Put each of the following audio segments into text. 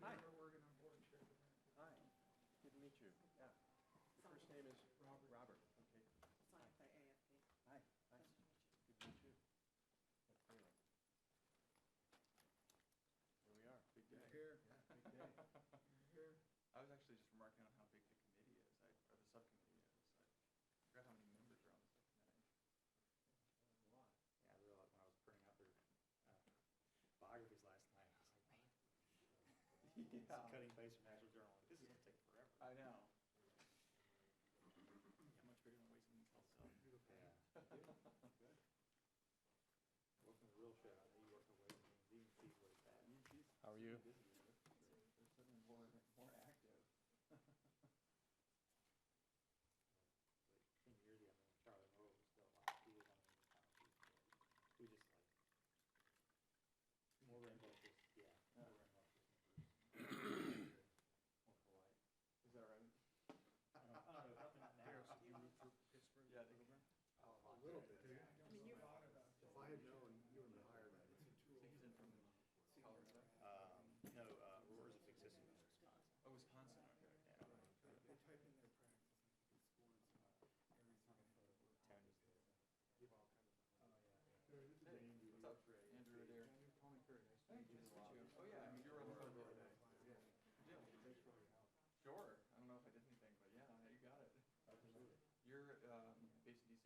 Hi. Chairman Oregon on board chair. Hi, good to meet you. Yeah. Your first name is? Robert. Robert, okay. Signed by AFP. Hi, nice. Good to meet you. Okay. Here we are, big day. Here. Yeah, big day. Here. I was actually just remarking on how big the committee is, or the subcommittee is. I forgot how many members are on the subcommittee. A lot. Yeah, I realized when I was printing out their biographies last night, I was like, man, it's a cutting paste from National Journal. This is going to take forever. I know. Yeah, much bigger than Ways and Means Health Sub. Yeah. Good. Welcome to the real show. I know you work for Ways and Means. You can see what it's at. How are you? They're certainly more active. Like 10 years ago, when Charlie Moore was still like, he was on the time. He was just like, more rambunctious. Yeah, more rambunctious members. More polite. Is that right? I don't know, probably not now. You moved to Pittsburgh? Yeah, I think we're. Oh, A little bit. I mean, you thought about it. If I had known you were hired, I would. So he's in from Colorado? No, Roar's a big system in Wisconsin. Oh, Wisconsin, okay. Yeah. They type in their practice, I think it scores areas you're gonna have to work. Tony's Give all kinds of. Oh, yeah. Hey, what's up, Andrew Adair? Tony Curry, nice to Hey, meet you. nice to meet you. Oh, yeah, I mean, you were on the phone the other day. Yeah. Yeah. Thanks for all your help. Sure. I don't know if I did anything, but yeah, you got it. Absolutely. You're based in DC?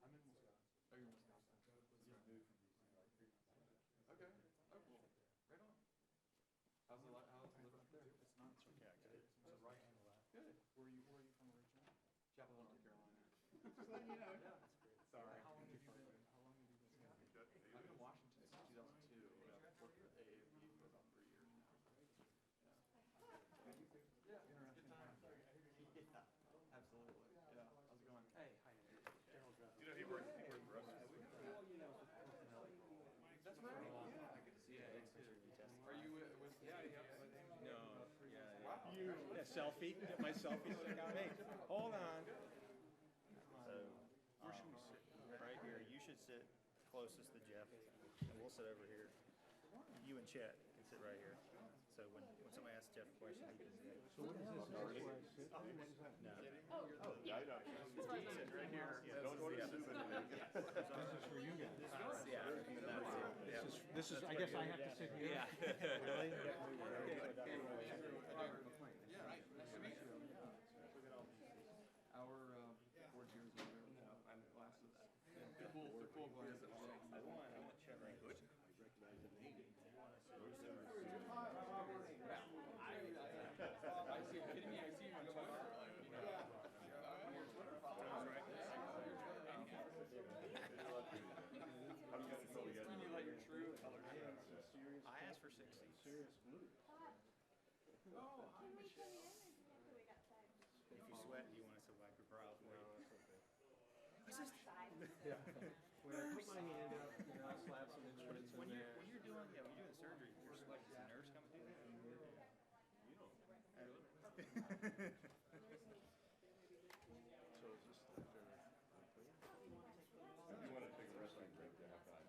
I'm in Wisconsin. Oh, you're in Wisconsin. Just moved from DC like 3 months ago. Okay. Oh, cool. Right on. How's it living up there? It's not. Yeah, good. So right and left. Good. Where are you from originally? Chapel Hill, North Carolina. Just letting you know. Yeah. That's great. Sorry. How long have you been Scotty? I've been in Washington since 2002. I've worked for AAP for about 3 years now. Yeah. Yeah. Good time. Yeah. Absolutely. Yeah. How's it going? Hey, hi. General Draft. You know, he worked for us. That's right. Yeah. Good to see you. Are you with? Yeah. No, yeah. You. Yeah, selfie, get my selfie stick out. Hey, hold on. So, Where should we sit? right here, you should sit closest to Jeff, and we'll sit over here. You and Chet can sit right here. So when somebody asks Jeff a question, he can say, So what is this? This is where I sit? no. Oh, Yeah, I know. Sit right here. Don't go to Susan. this is for you guys. Yeah. This is, I guess I have to sit here? Yeah. Really? Yeah. Nice to meet you. Our board chair is over there. No, I'm glasses. They're full glasses. I want Chet right here. I see. Are you kidding me? I see you on Twitter. Like, you know. I'm your Twitter follower. Right? When you let your true colors show. I asked for 60. Serious blue. Oh, hi, Michelle. If you sweat, you want us to wipe your brow for you. Yeah. When I put my hand up, you know, I slap some instruments in there. When you're doing surgery, you're sweating. Is the nurse coming through? You don't. So is this like You want to take a wrestling break to have time?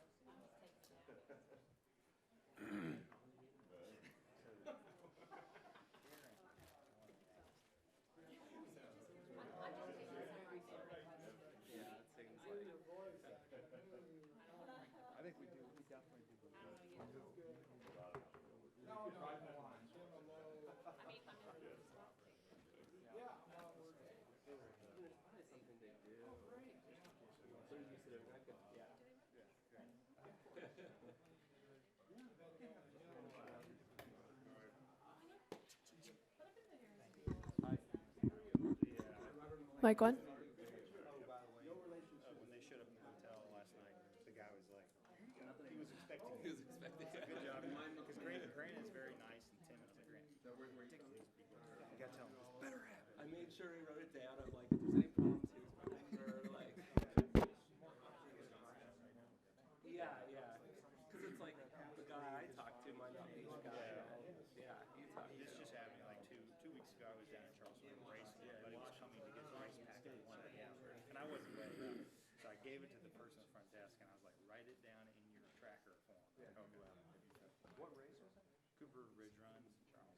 Yeah, it seems like. I think we do. We definitely do. No, drive the line. Yeah. Something they do. Mic one. Oh, by the way, when they showed up in the hotel last night, the guy was like, he was expecting. Good job. Because Grant is very nice and timid. I was like, Grant, we're taking these people. You gotta tell him this better happen. I made sure he wrote it down. I'm like, if there's any problems, or like, yeah. Because it's like the guy I talked to might not be the guy. Yeah, you talked to. This just happened like two weeks ago. I was down in Charleston racing, but it was coming to get the race pack at 1 a.m. And I wasn't ready up. So I gave it to the person at the front desk, and I was like, write it down in your tracker form. Yeah. Okay. What race was it? Cooper Ridge Run in Charleston.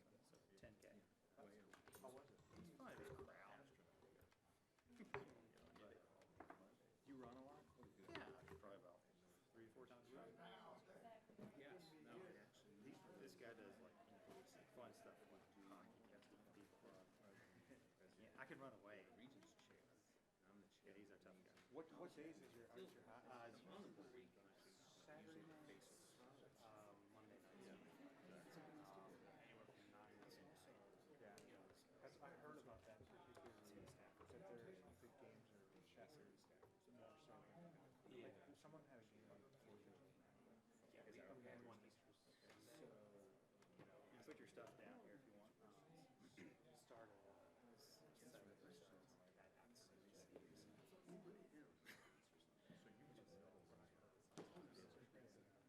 the way. Regent's chair. I'm the chair. Yeah, he's our tough guy. What days is your high? It's on the week. Saturday nights, Monday nights. Anywhere from 9 to 6. Yeah. That's, I heard about that particularly. That their big games are lesser more so. Yeah. Like someone had a game on the 4th of July. Yeah, we had one Easter. So, you can put your stuff down here if you want. Start at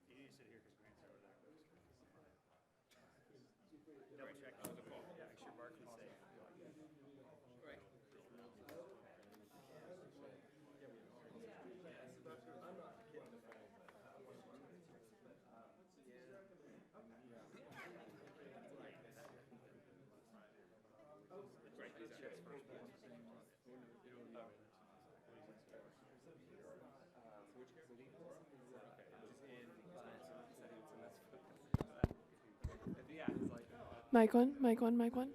You need to sit here because Grant's over there. Double check. Oh, the ball. Yeah, make sure Barkley's safe. Right. I'm not getting the phone. Right, exactly. Yeah, it's like, Mic on, mic on, mic on.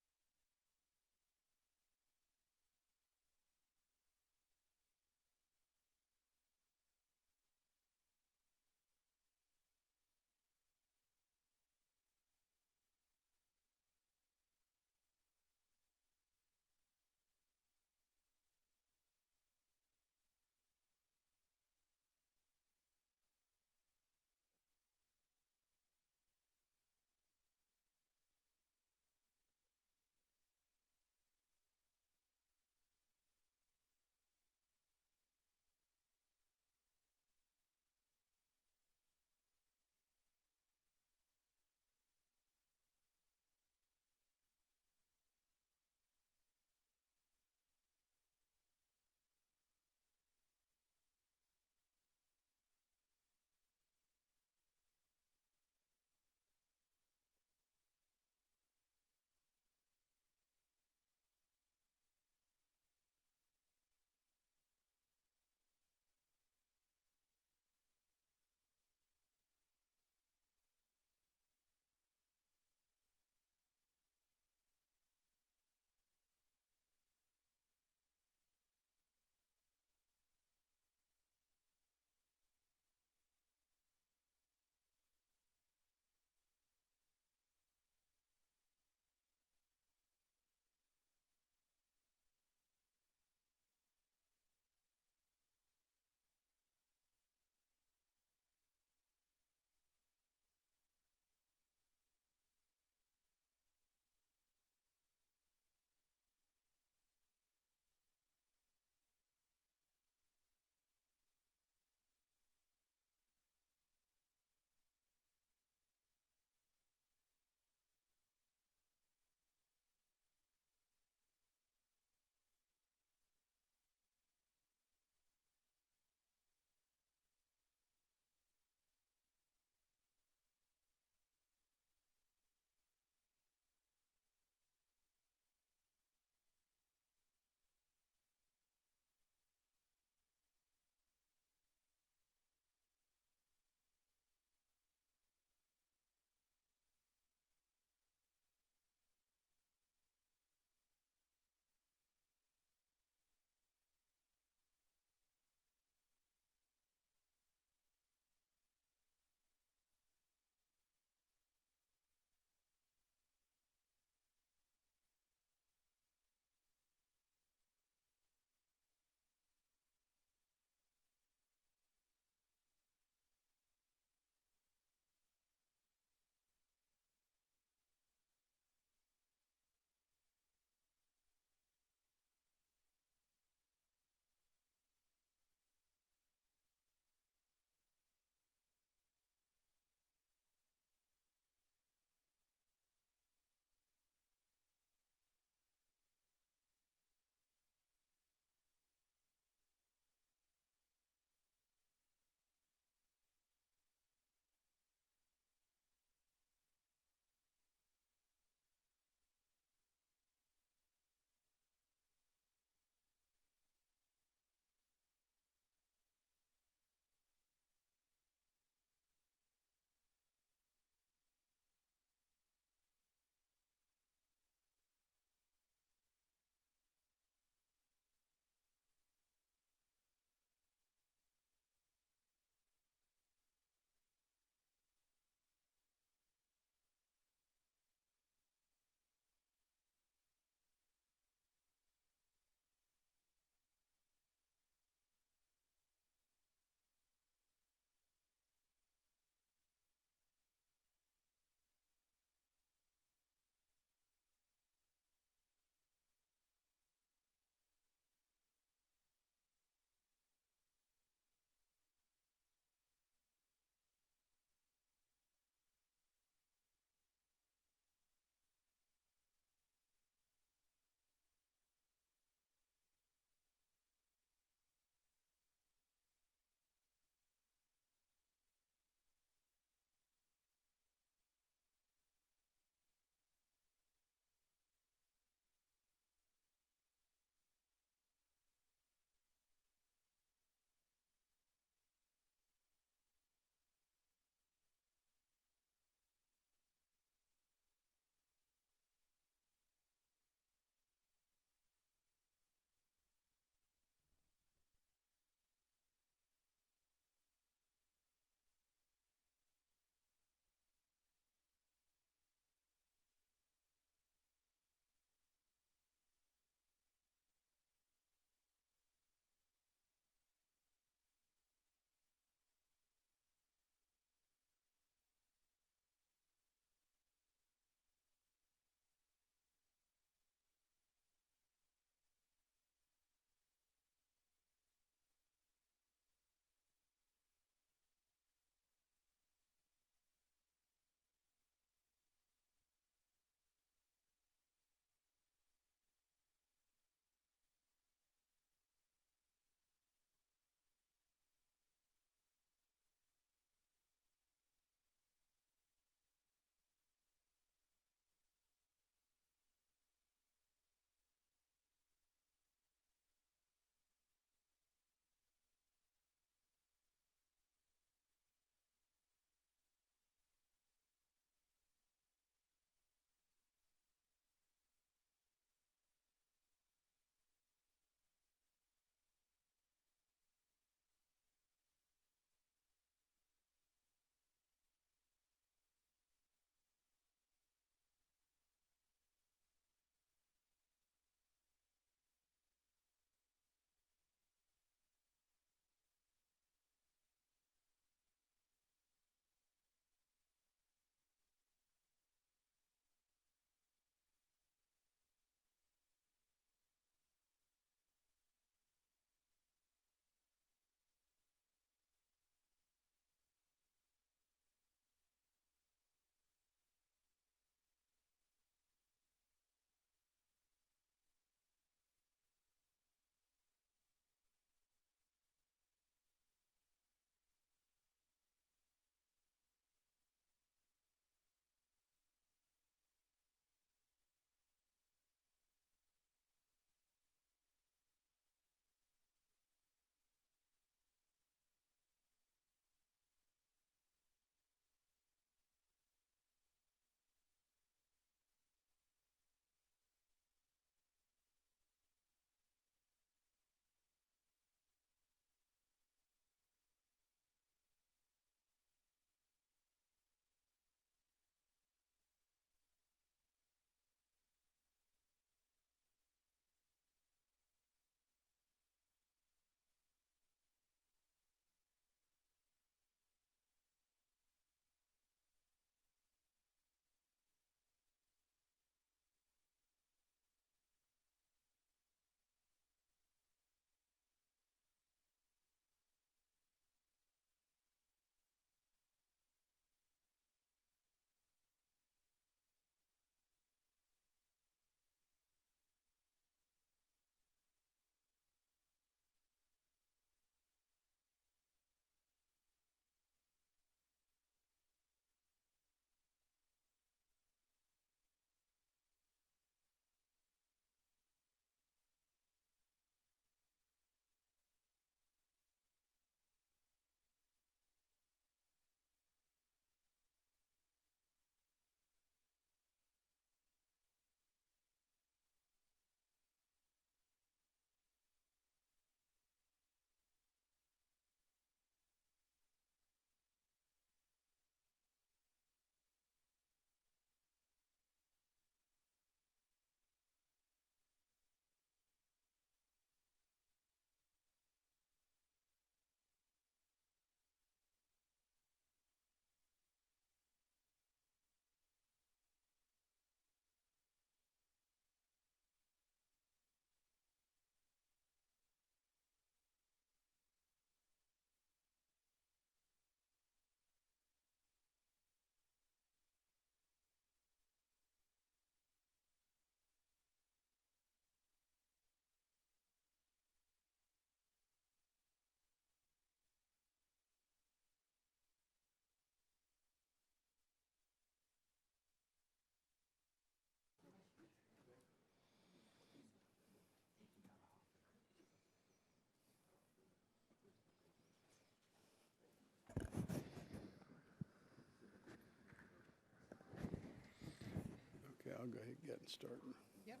I'll go ahead and get started. Yep.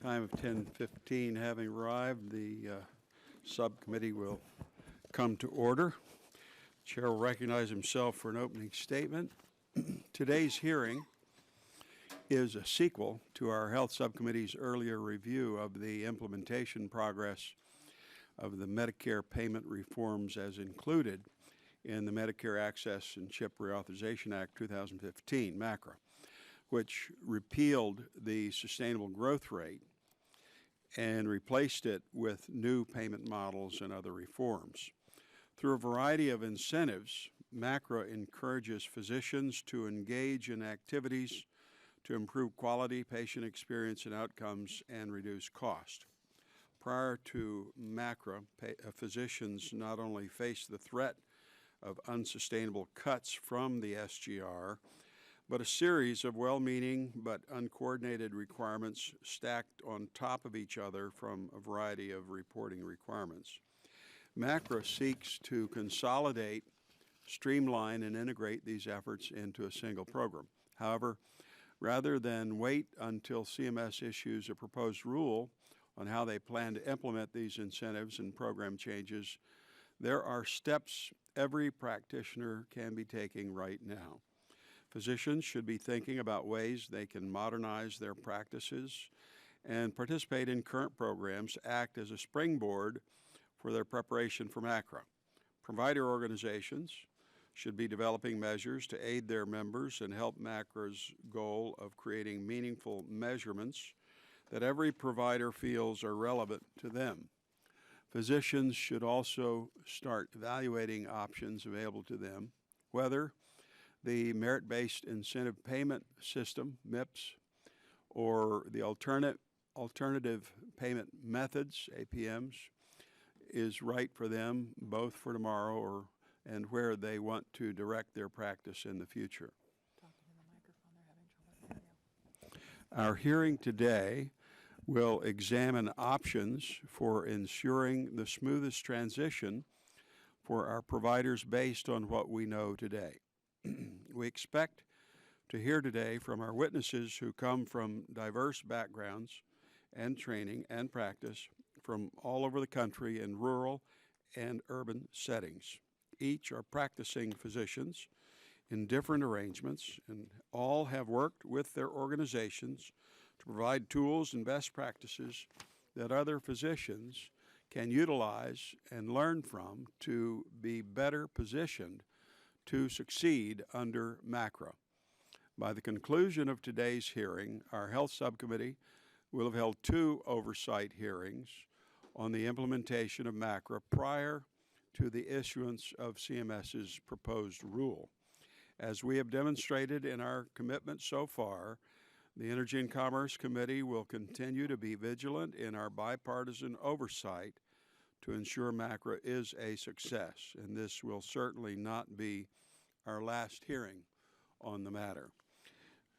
Time of 10:15 having arrived, the subcommittee will come to order. Chair will recognize himself for an opening statement. Today's hearing is a sequel to our Health Subcommittee's earlier review of the implementation progress of the Medicare payment reforms as included in the Medicare Access and CHIP Reauthorization Act 2015, MACRA, which repealed the sustainable growth rate and replaced it with new payment models and other reforms. Through a variety of incentives, MACRA encourages physicians to engage in activities to improve quality, patient experience, and outcomes and reduce cost. Prior to MACRA, physicians not only faced the threat of unsustainable cuts from the SGR, but a series of well-meaning but uncoordinated requirements stacked on top of each other from a variety of reporting requirements. MACRA seeks to consolidate, streamline, and integrate these efforts into a single program. However, rather than wait until CMS issues a proposed rule on how they plan to implement these incentives and program changes, there are steps every practitioner can be taking right now. Physicians should be thinking about ways they can modernize their practices and participate in current programs to act as a springboard for their preparation for MACRA. Provider organizations should be developing measures to aid their members and help MACRA's goal of creating meaningful measurements that every provider feels are relevant to them. Physicians should also start evaluating options available to them, whether the merit-based incentive payment system, MIPS, or the alternative payment methods, APMs, is right for them, both for tomorrow and where they want to direct their practice in the future. Our hearing today will examine options for ensuring the smoothest transition for our providers based on what we know today. We expect to hear today from our witnesses who come from diverse backgrounds and training and practice from all over the country in rural and urban settings. Each are practicing physicians in different arrangements, and all have worked with their organizations to provide tools and best practices that other physicians can utilize and learn from to be better positioned to succeed under MACRA. By the conclusion of today's hearing, our Health Subcommittee will have held 2 oversight hearings on the implementation of MACRA prior to the issuance of CMS's proposed rule. As we have demonstrated in our commitment so far, the Energy and Commerce Committee will continue to be vigilant in our bipartisan oversight to ensure MACRA is a success, and this will certainly not be our last hearing on the matter.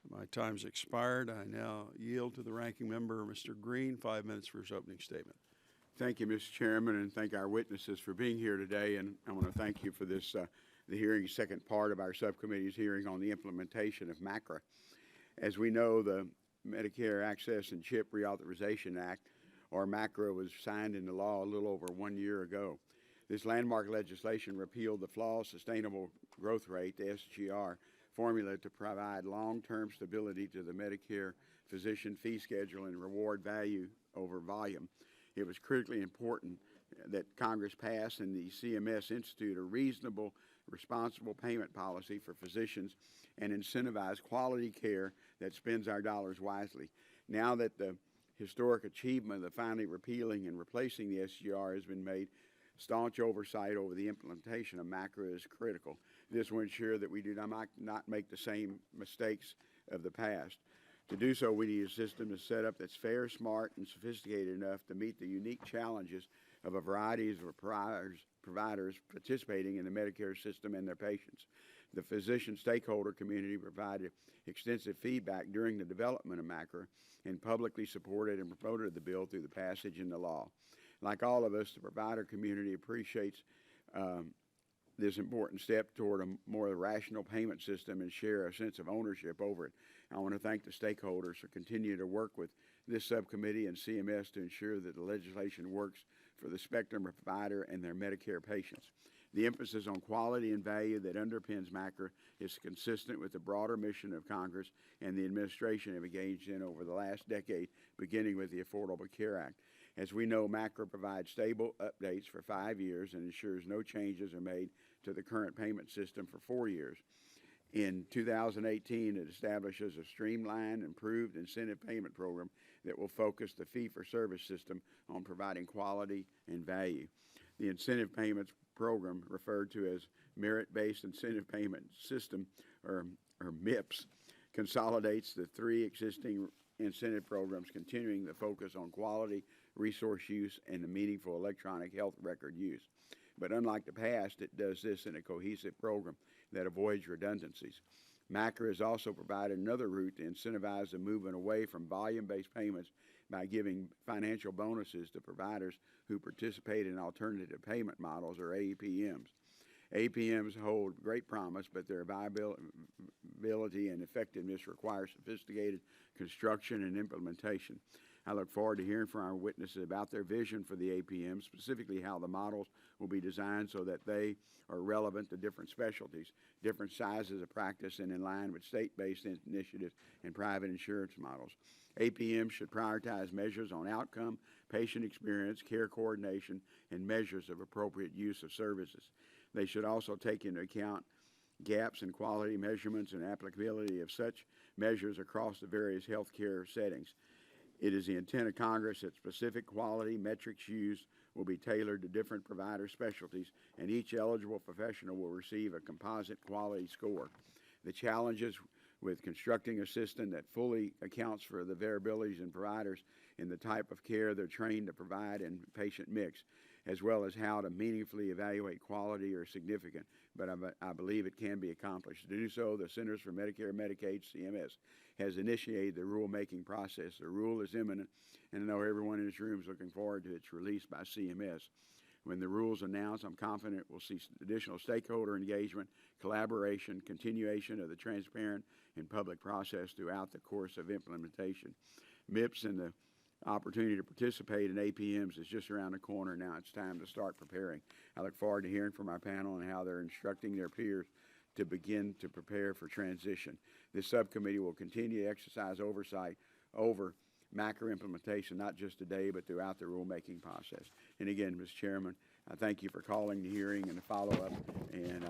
My time's expired. I now yield to the ranking member, Mr. Green, 5 minutes for his opening statement. Thank you, Mr. Chairman, and thank our witnesses for being here today. And I want to thank you for this, the hearing, second part of our subcommittee's hearing on the implementation of MACRA. As we know, the Medicare Access and CHIP Reauthorization Act, or MACRA, was signed into law a little over 1 year ago. This landmark legislation repealed the flawed sustainable growth rate, the SGR, formula to provide long-term stability to the Medicare physician fee schedule and reward value over volume. It was critically important that Congress pass and the CMS institute a reasonable, responsible payment policy for physicians and incentivize quality care that spends our dollars wisely. Now that the historic achievement of finally repealing and replacing the SGR has been made, staunch oversight over the implementation of MACRA is critical. This will ensure that we do not make the same mistakes of the past. To do so, we need a system that's set up that's fair, smart, and sophisticated enough to meet the unique challenges of a variety of providers participating in the Medicare system and their patients. The physician stakeholder community provided extensive feedback during the development of MACRA and publicly supported and promoted the bill through the passage into law. Like all of us, the provider community appreciates this important step toward a more rational payment system and share a sense of ownership over it. I want to thank the stakeholders for continuing to work with this subcommittee and CMS to ensure that the legislation works for the spectrum provider and their Medicare patients. The emphasis on quality and value that underpins MACRA is consistent with the broader mission of Congress and the administration have engaged in over the last decade, beginning with the Affordable Care Act. As we know, MACRA provides stable updates for 5 years and ensures no changes are made to the current payment system for 4 years. In 2018, it establishes a streamlined, improved incentive payment program that will focus the fee-for-service system on providing quality and value. The incentive payments program, referred to as Merit-Based Incentive Payment System, or MIPS, consolidates the 3 existing incentive programs, continuing the focus on quality, resource use, and the meaningful electronic health record use. But unlike the past, it does this in a cohesive program that avoids redundancies. MACRA has also provided another route to incentivize the movement away from volume-based payments by giving financial bonuses to providers who participate in alternative payment models, or APMs. APMs hold great promise, but their viability and effectiveness require sophisticated construction and implementation. I look forward to hearing from our witnesses about their vision for the APM, specifically how the models will be designed so that they are relevant to different specialties, different sizes of practice, and in line with state-based initiatives and private insurance models. APM should prioritize measures on outcome, patient experience, care coordination, and measures of appropriate use of services. They should also take into account gaps in quality measurements and applicability of such measures across the various healthcare settings. It is the intent of Congress that specific quality metrics used will be tailored to different provider specialties, and each eligible professional will receive a composite quality score. The challenges with constructing a system that fully accounts for the variabilities in providers in the type of care they're trained to provide and patient mix, as well as how to meaningfully evaluate quality, are significant, but I believe it can be accomplished. To do so, the Centers for Medicare and Medicaid, CMS, has initiated the rulemaking process. The rule is imminent, and I know everyone in this room is looking forward to its release by CMS. When the rule's announced, I'm confident we'll see additional stakeholder engagement, collaboration, continuation of the transparent and public process throughout the course of implementation. MIPS and the opportunity to participate in APMs is just around the corner. Now it's time to start preparing. I look forward to hearing from our panel on how they're instructing their peers to begin to prepare for transition. This subcommittee will continue to exercise oversight over MACRA implementation, not just today, but throughout the rulemaking process. And again, Mr. Chairman, I thank you for calling the hearing and the follow-up, and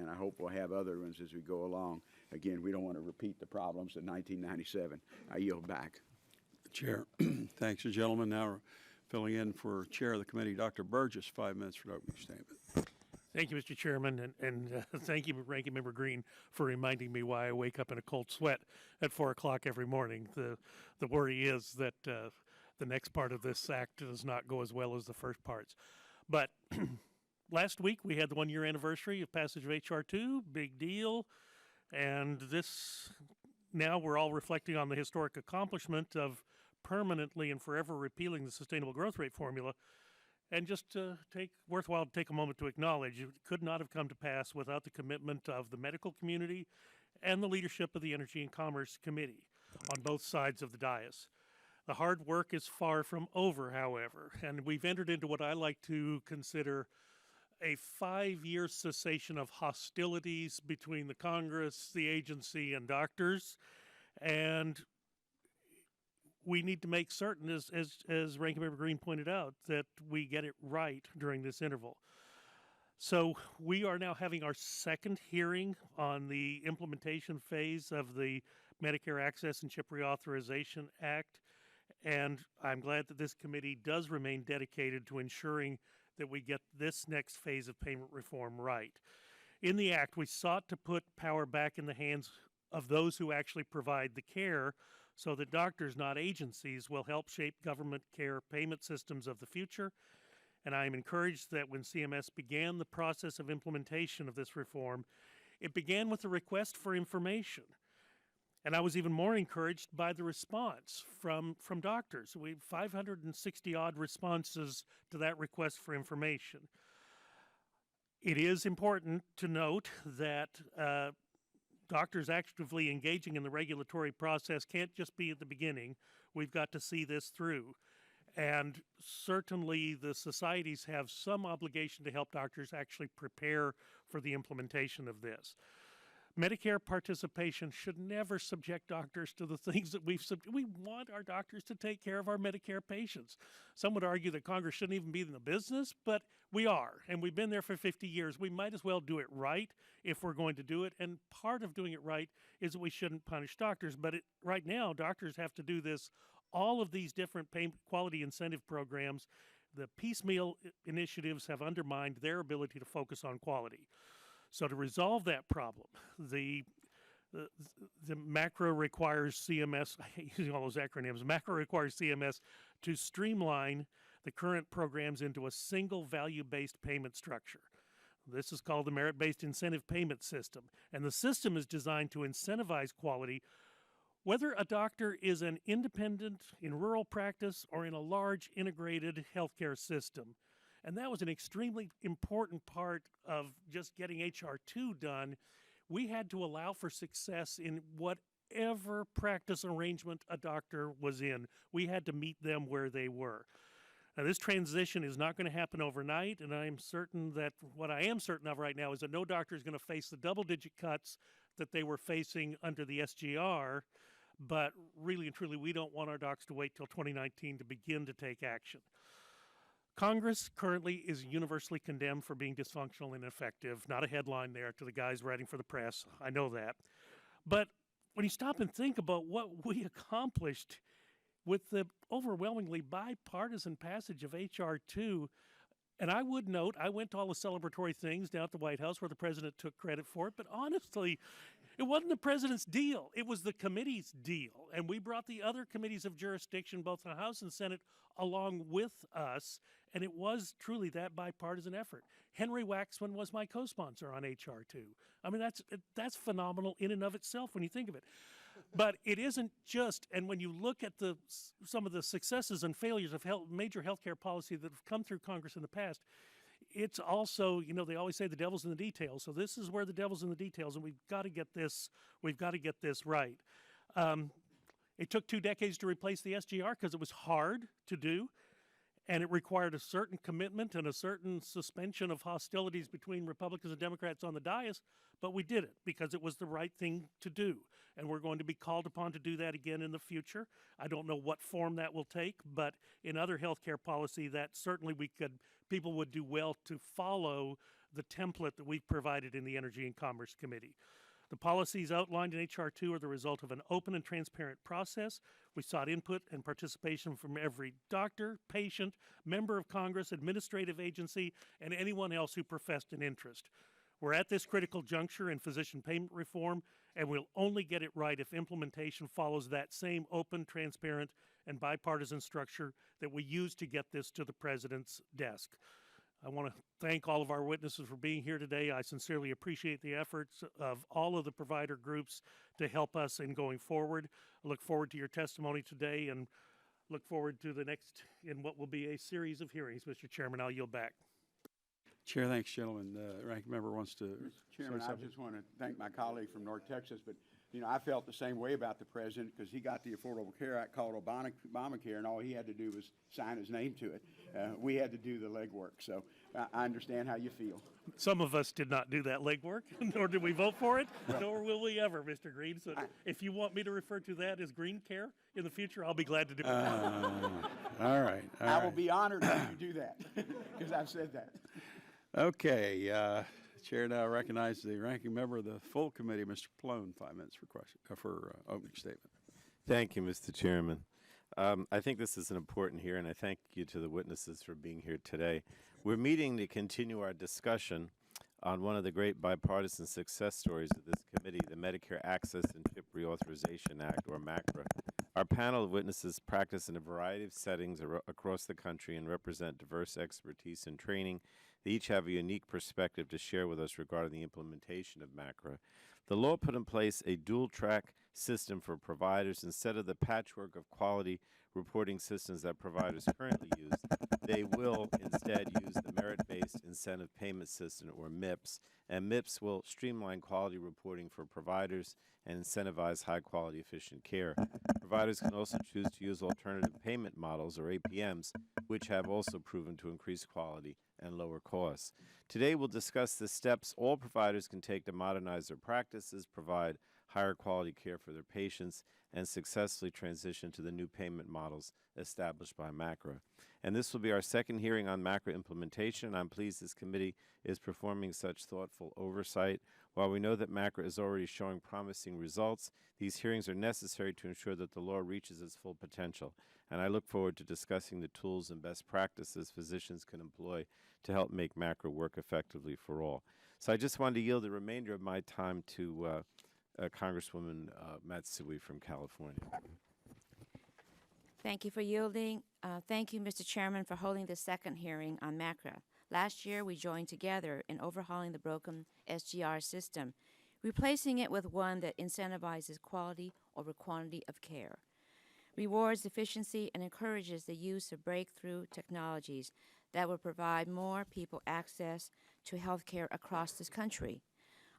I hope we'll have other ones as we go along. Again, we don't want to repeat the problems of 1997. I yield back. Chair, thanks, the gentleman. Now filling in for Chair of the committee, Dr. Burgess, 5 minutes for the opening statement. Thank you, Mr. Chairman, and thank you, Ranking Member Green, for reminding me why I wake up in a cold sweat at 4 o'clock every morning. The worry is that the next part of this act does not go as well as the first parts. But last week we had the 1-year anniversary of passage of H.R. 2, big deal, and this, now we're all reflecting on the historic accomplishment of permanently and forever repealing the sustainable growth rate formula. And just worthwhile to take a moment to acknowledge it could not have come to pass without the commitment of the medical community and the leadership of the Energy and Commerce Committee on both sides of the dais. The hard work is far from over, however, and we've entered into what I like to consider a 5-year cessation of hostilities between the Congress, the agency, and doctors. And we need to make certain, as Ranking Member Green pointed out, that we get it right during this interval. So we are now having our second hearing on the implementation phase of the Medicare Access and Chip Reauthorization Act, and I'm glad that this committee does remain dedicated to ensuring that we get this next phase of payment reform right. In the act, we sought to put power back in the hands of those who actually provide the care, so that doctors, not agencies, will help shape government care payment systems of the future. And I am encouraged that when CMS began the process of implementation of this reform, it began with a request for information. And I was even more encouraged by the response from doctors. We have 560-odd responses to that request for information. It is important to note that doctors actively engaging in the regulatory process can't just be at the beginning. We've got to see this through. And certainly the societies have some obligation to help doctors actually prepare for the implementation of this. Medicare participation should never subject doctors to the things that we want our doctors to take care of our Medicare patients. Some would argue that Congress shouldn't even be in the business, but we are, and we've been there for 50 years. We might as well do it right if we're going to do it, and part of doing it right is that we shouldn't punish doctors, but right now, doctors have to do this, all of these different quality incentive programs. The piecemeal initiatives have undermined their ability to focus on quality. So to resolve that problem, the macro requires CMS, I hate using all those acronyms, macro requires CMS to streamline the current programs into a single value-based payment structure. This is called the merit-based incentive payment system, and the system is designed to incentivize quality whether a doctor is an independent in rural practice or in a large integrated healthcare system. And that was an extremely important part of just getting H.R. 2 done. We had to allow for success in whatever practice arrangement a doctor was in. We had to meet them where they were. Now, this transition is not going to happen overnight, and I am certain that what I am certain of right now is that no doctor is going to face the double-digit cuts that they were facing under the SGR, but really and truly, we don't want our docs to wait till 2019 to begin to take action. Congress currently is universally condemned for being dysfunctional and ineffective. Not a headline there to the guys writing for the press. I know that. But when you stop and think about what we accomplished with the overwhelmingly bipartisan passage of H.R. 2, and I would note, I went to all the celebratory things down at the White House where the president took credit for it, but honestly, it wasn't the president's deal. It was the committee's deal. And we brought the other committees of jurisdiction, both in the House and Senate, along with us. And it was truly that bipartisan effort. Henry Waxman was my co-sponsor on H.R. 2. I mean, that's phenomenal in and of itself when you think of it. But it isn't just, and when you look at some of the successes and failures of major healthcare policy that have come through Congress in the past, it's also, you know, they always say the devil's in the details. So this is where the devil's in the details, and we've got to get this right. It took 2 decades to replace the SGR because it was hard to do, and it required a certain commitment and a certain suspension of hostilities between Republicans and Democrats on the dais, but we did it because it was the right thing to do, and we're going to be called upon to do that again in the future. I don't know what form that will take, but in other healthcare policy, that certainly people would do well to follow the template that we've provided in the Energy and Commerce Committee. The policies outlined in H.R. 2 are the result of an open and transparent process. We sought input and participation from every doctor, patient, member of Congress, administrative agency, and anyone else who professed an interest. We're at this critical juncture in physician payment reform, and we'll only get it right if implementation follows that same open, transparent, and bipartisan structure that we used to get this to the president's desk. I want to thank all of our witnesses for being here today. I sincerely appreciate the efforts of all of the provider groups to help us in going forward. I look forward to your testimony today and look forward to the next in what will be a series of hearings. Mr. Chairman, I'll yield back. Chair, thanks, gentlemen. The ranking member wants to. Mr. Chairman, I just want to thank my colleague from North Texas, but you know, I felt the same way about the president because he got the Affordable Care Act called Obamacare, and all he had to do was sign his name to it. We had to do the legwork, so I understand how you feel. Some of us did not do that legwork, nor did we vote for it, nor will we ever, Mr. Green. So if you want me to refer to that as Green Care in the future, I'll be glad to do it. All right. I will be honored if you do that because I've said that. Okay. Chair now recognizes the ranking member of the full committee, Mr. Plone, 5 minutes for opening statement. Thank you, Mr. Chairman. I think this is an important hearing, and I thank you to the witnesses for being here today. We're meeting to continue our discussion on one of the great bipartisan success stories of this committee, the Medicare Access and CHIP Reauthorization Act, or MACRA. Our panel of witnesses practice in a variety of settings across the country and represent diverse expertise and training They each have a unique perspective to share with us regarding the implementation of MACRA. The law put in place a dual-track system for providers instead of the patchwork of quality reporting systems that providers currently use. They will instead use the Merit-Based Incentive Payment System, or MIPS, and MIPS will streamline quality reporting for providers and incentivize high-quality, efficient care. Providers can also choose to use alternative payment models, or APMs, which have also proven to increase quality and lower costs. Today, we'll discuss the steps all providers can take to modernize their practices, provide higher quality care for their patients, and successfully transition to the new payment models established by MACRA. And this will be our second hearing on MACRA implementation. I'm pleased this committee is performing such thoughtful oversight. While we know that MACRA is already showing promising results, these hearings are necessary to ensure that the law reaches its full potential. And I look forward to discussing the tools and best practices physicians can employ to help make MACRA work effectively for all. So I just wanted to yield the remainder of my time to Congresswoman Matsui from California. Thank you for yielding. Thank you, Mr. Chairman, for holding the second hearing on MACRA. Last year, we joined together in overhauling the broken SGR system, replacing it with one that incentivizes quality over quantity of care, rewards efficiency, and encourages the use of breakthrough technologies that will provide more people access to health care across this country.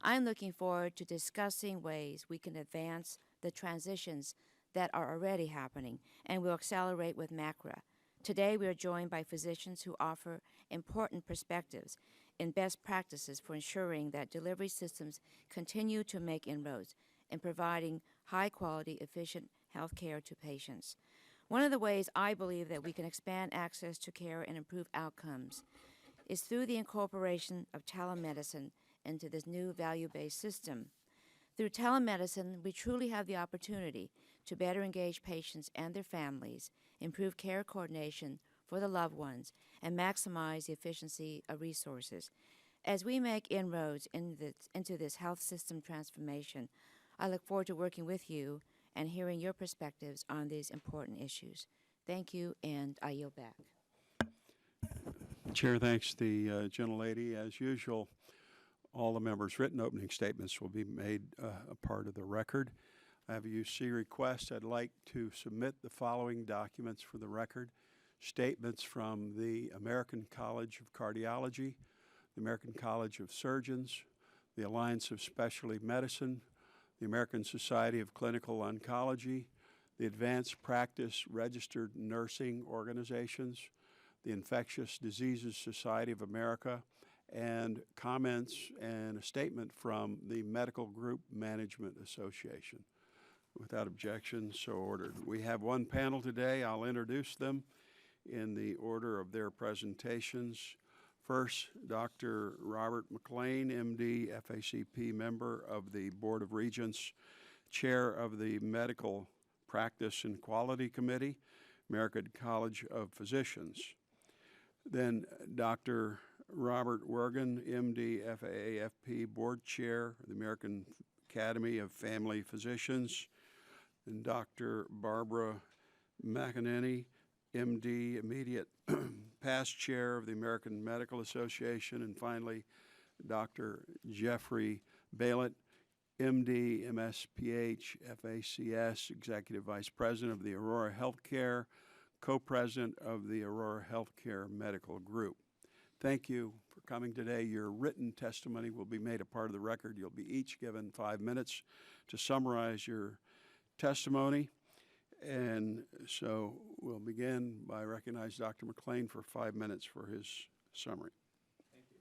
I'm looking forward to discussing ways we can advance the transitions that are already happening and will accelerate with MACRA. Today, we are joined by physicians who offer important perspectives and best practices for ensuring that delivery systems continue to make inroads in providing high-quality, efficient health care to patients. One of the ways I believe that we can expand access to care and improve outcomes is through the incorporation of telemedicine into this new value-based system. Through telemedicine, we truly have the opportunity to better engage patients and their families, improve care coordination for the loved ones, and maximize the efficiency of resources. As we make inroads into this health system transformation, I look forward to working with you and hearing your perspectives on these important issues. Thank you, and I yield back. Chair thanks the gentlelady. As usual, all the members' written opening statements will be made a part of the record. I have a UC request. I'd like to submit the following documents for the record. Statements from the American College of Cardiology, the American College of Surgeons, the Alliance of Specialty Medicine, the American Society of Clinical Oncology, the Advanced Practice Registered Nursing Organizations, the Infectious Diseases Society of America, and comments and a statement from the Medical Group Management Association. Without objection, so ordered. We have one panel today. I'll introduce them in the order of their presentations. First, Dr. Robert McLean, MD, FACP member of the Board of Regents, chair of the Medical Practice and Quality Committee, American College of Physicians. Then Dr. Robert Wergen, MD, FAAFP, Board Chair of the American Academy of Family Physicians, and Dr. Barbara McEnany, MD, immediate past chair of the American Medical Association, and finally, Dr. Jeffrey Bailett, MD, MSPH, FACS, Executive Vice President of the Aurora Healthcare, Co-President of the Aurora Healthcare Medical Group. Thank you for coming today. Your written testimony will be made a part of the record. You'll be each given 5 minutes to summarize your testimony. And so we'll begin by recognizing Dr. McLean for 5 minutes for his summary. Thank you.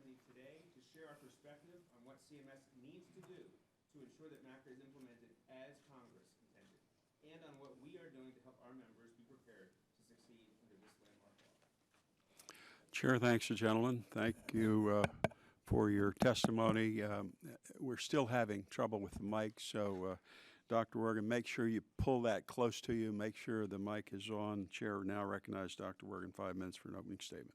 Anthony today to share our perspective on what CMS needs to do to ensure that MACRA is implemented as Congress intended, and on what we are doing to help our members be prepared to succeed under this landmark law. Chair thanks the gentleman. Thank you for your testimony. We're still having trouble with the mic, so Dr. Wergen, make sure you pull that close to you. Make sure the mic is on. Chair now recognizes Dr. Wergen 5 minutes for an opening statement.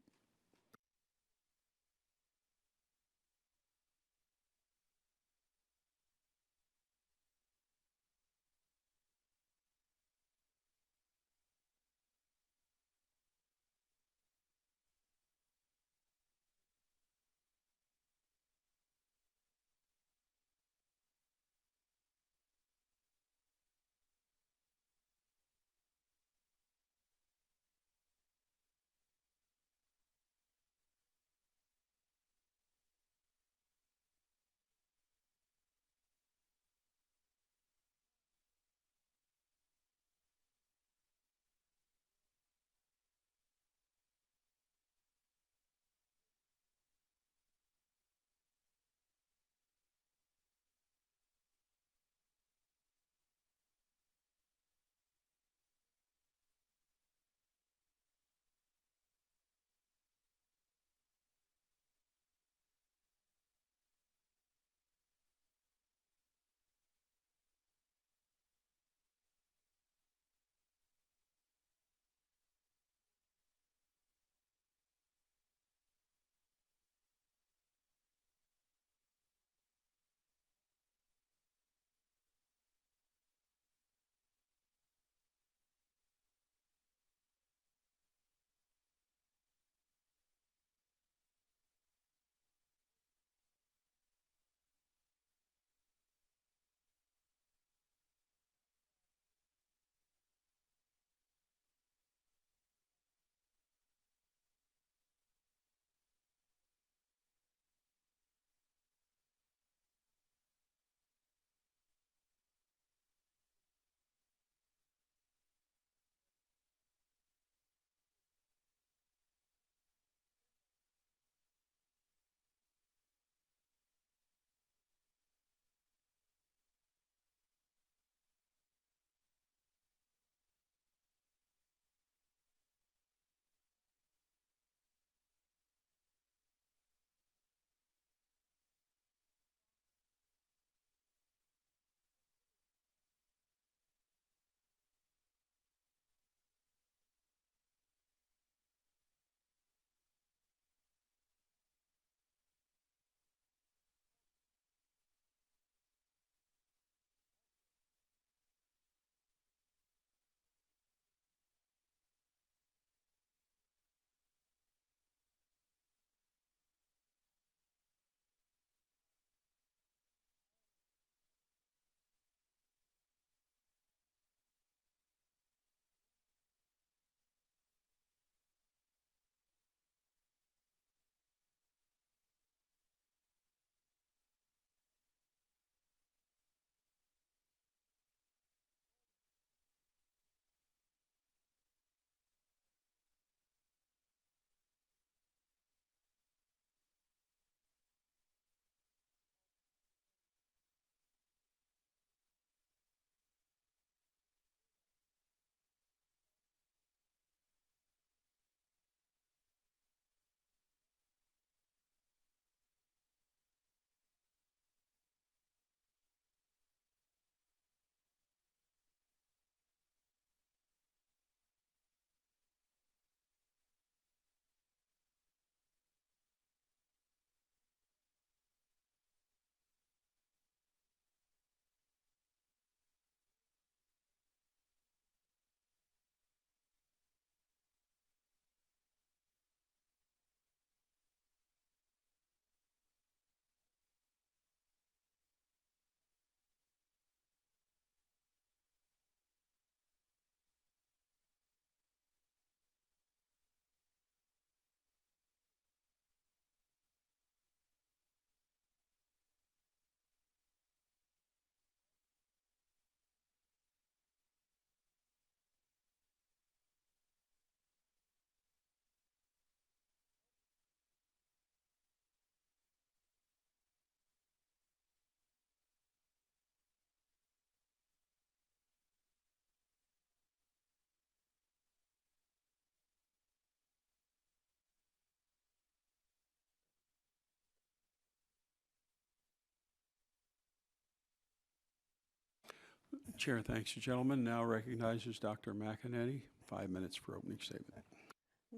Chair thanks the gentleman. Now recognizes Dr. McEnany. 5 minutes for opening statement.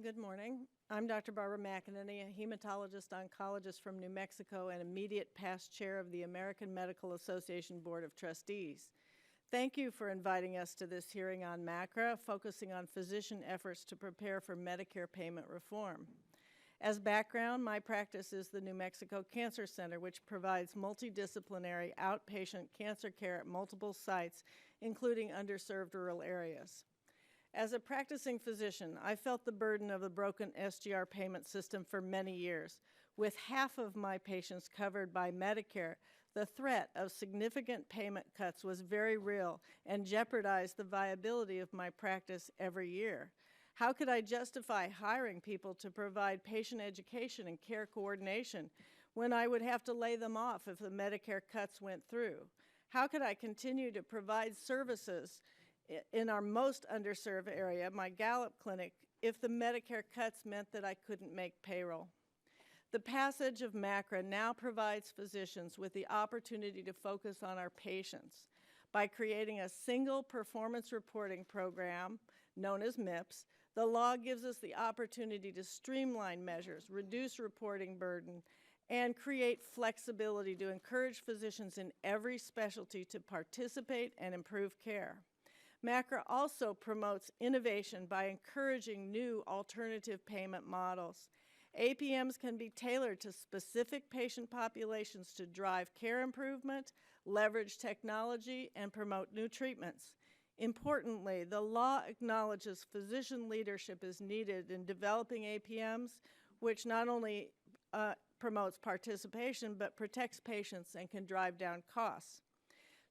Good morning. I'm Dr. Barbara McEnany, a hematologist oncologist from New Mexico and immediate past chair of the American Medical Association Board of Trustees. Thank you for inviting us to this hearing on MACRA, focusing on physician efforts to prepare for Medicare payment reform. As background, my practice is the New Mexico Cancer Center, which provides multidisciplinary outpatient cancer care at multiple sites, including underserved rural areas. As a practicing physician, I felt the burden of the broken SGR payment system for many years. With half of my patients covered by Medicare, the threat of significant payment cuts was very real and jeopardized the viability of my practice every year. How could I justify hiring people to provide patient education and care coordination when I would have to lay them off if the Medicare cuts went through? How could I continue to provide services in our most underserved area, my Gallup clinic, if the Medicare cuts meant that I couldn't make payroll? The passage of MACRA now provides physicians with the opportunity to focus on our patients. By creating a single performance reporting program, known as MIPS, the law gives us the opportunity to streamline measures, reduce reporting burden, and create flexibility to encourage physicians in every specialty to participate and improve care. MACRA also promotes innovation by encouraging new alternative payment models. APMs can be tailored to specific patient populations to drive care improvement, leverage technology, and promote new treatments. Importantly, the law acknowledges physician leadership is needed in developing APMs, which not only promotes participation, but protects patients and can drive down costs.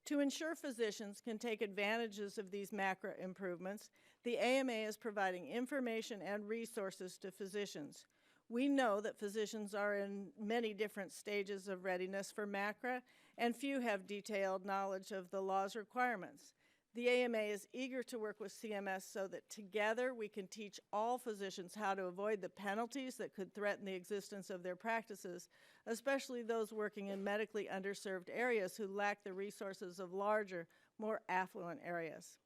To ensure physicians can take advantages of these MACRA improvements, the AMA is providing information and resources to physicians. We know that physicians are in many different stages of readiness for MACRA, and few have detailed knowledge of the law's requirements. The AMA is eager to work with CMS so that together we can teach all physicians how to avoid the penalties that could threaten the existence of their practices, especially those working in medically underserved areas who lack the resources of larger, more affluent areas.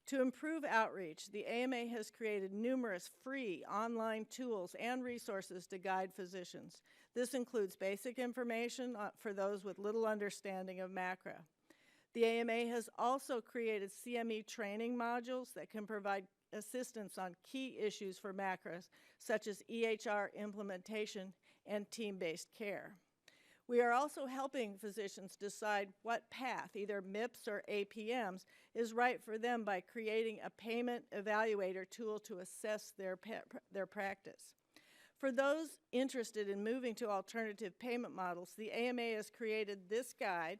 To improve outreach, the AMA has created numerous free online tools and resources to guide physicians. This includes basic information for those with little understanding of MACRA. The AMA has also created CME training modules that can provide assistance on key issues for MACRAs, such as EHR implementation and team-based care. We are also helping physicians decide what path, either MIPS or APMs, is right for them by creating a payment evaluator tool to assess their practice. For those interested in moving to alternative payment models, the AMA has created this guide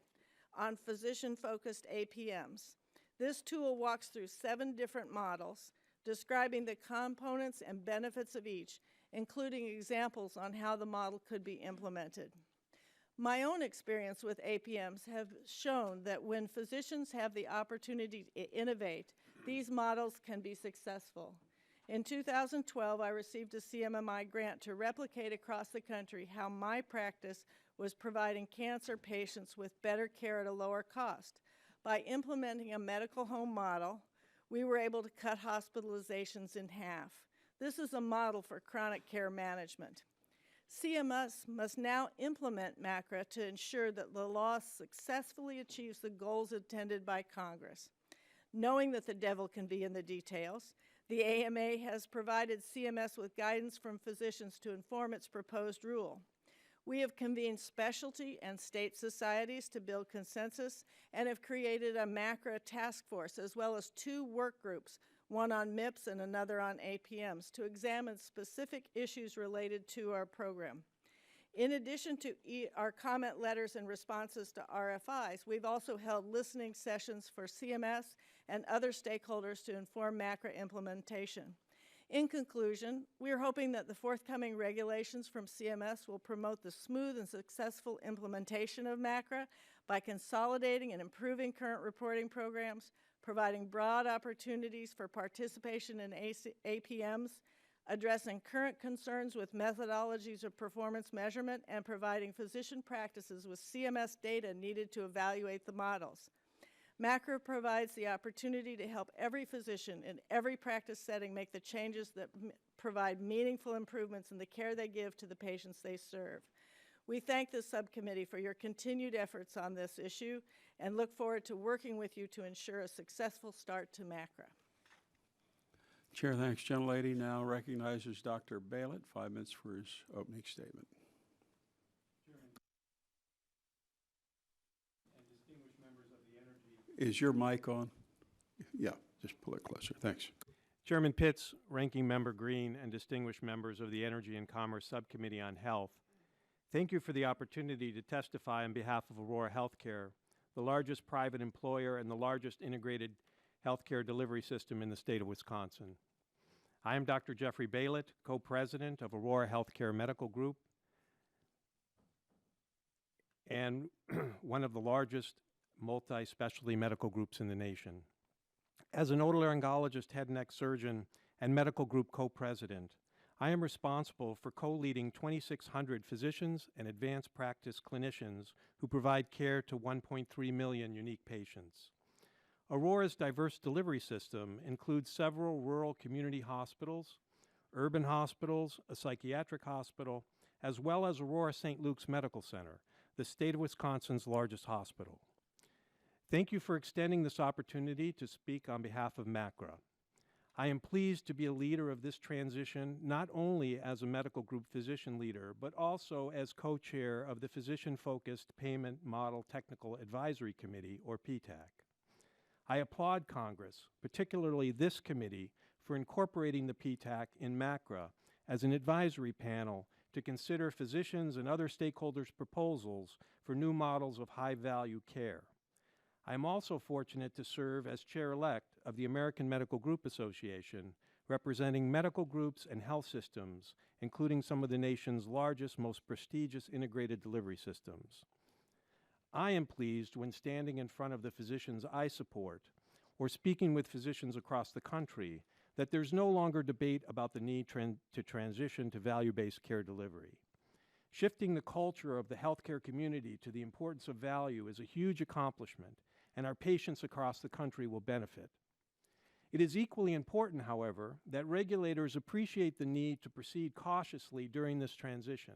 on physician-focused APMs. This tool walks through 7 different models, describing the components and benefits of each, including examples on how the model could be implemented. My own experience with APMs have shown that when physicians have the opportunity to innovate, these models can be successful. In 2012, I received a CMMI grant to replicate across the country how my practice was providing cancer patients with better care at a lower cost. By implementing a medical home model, we were able to cut hospitalizations in half. This is a model for chronic care management. CMS must now implement MACRA to ensure that the law successfully achieves the goals intended by Congress. Knowing that the devil can be in the details, the AMA has provided CMS with guidance from physicians to inform its proposed rule. We have convened specialty and state societies to build consensus and have created a MACRA task force as well as 2 work groups, one on MIPS and another on APMs, to examine specific issues related to our program. In addition to our comment letters and responses to RFIs, we've also held listening sessions for CMS and other stakeholders to inform MACRA implementation. In conclusion, we are hoping that the forthcoming regulations from CMS will promote the smooth and successful implementation of MACRA by consolidating and improving current reporting programs, providing broad opportunities for participation in APMs, addressing current concerns with methodologies of performance measurement, and providing physician practices with CMS data needed to evaluate the models. MACRA provides the opportunity to help every physician in every practice setting make the changes that provide meaningful improvements in the care they give to the patients they serve. We thank this subcommittee for your continued efforts on this issue and look forward to working with you to ensure a successful start to MACRA. Chair thanks, gentlelady. Now recognizes Dr. Bailett, 5 minutes for his opening statement. Is your mic on? Yeah, just pull it closer. Thanks. Chairman Pitts, Ranking Member Green, and distinguished members of the Energy and Commerce Subcommittee on Health, thank you for the opportunity to testify on behalf of Aurora Healthcare, the largest private employer and the largest integrated healthcare delivery system in the state of Wisconsin. I am Dr. Jeffrey Bailett, co-president of Aurora Healthcare Medical Group and one of the largest multi-specialty medical groups in the nation. As an otolaryngologist, head and neck surgeon, and medical group co-president, I am responsible for co-leading 2,600 physicians and advanced practice clinicians who provide care to 1.3 million unique patients. Aurora's diverse delivery system includes several rural community hospitals, urban hospitals, a psychiatric hospital, as well as Aurora St. Luke's Medical Center, the state of Wisconsin's largest hospital. Thank you for extending this opportunity to speak on behalf of MACRA. I am pleased to be a leader of this transition, not only as a medical group physician leader, but also as co-chair of the Physician-Focused Payment Model Technical Advisory Committee, or PTAC. I applaud Congress, particularly this committee, for incorporating the PTAC in MACRA as an advisory panel to consider physicians and other stakeholders' proposals for new models of high-value care. I am also fortunate to serve as chair-elect of the American Medical Group Association, representing medical groups and health systems, including some of the nation's largest, most prestigious integrated delivery systems. I am pleased when standing in front of the physicians I support or speaking with physicians across the country that there's no longer debate about the need to transition to value-based care delivery. Shifting the culture of the healthcare community to the importance of value is a huge accomplishment, and our patients across the country will benefit. It is equally important, however, that regulators appreciate the need to proceed cautiously during this transition.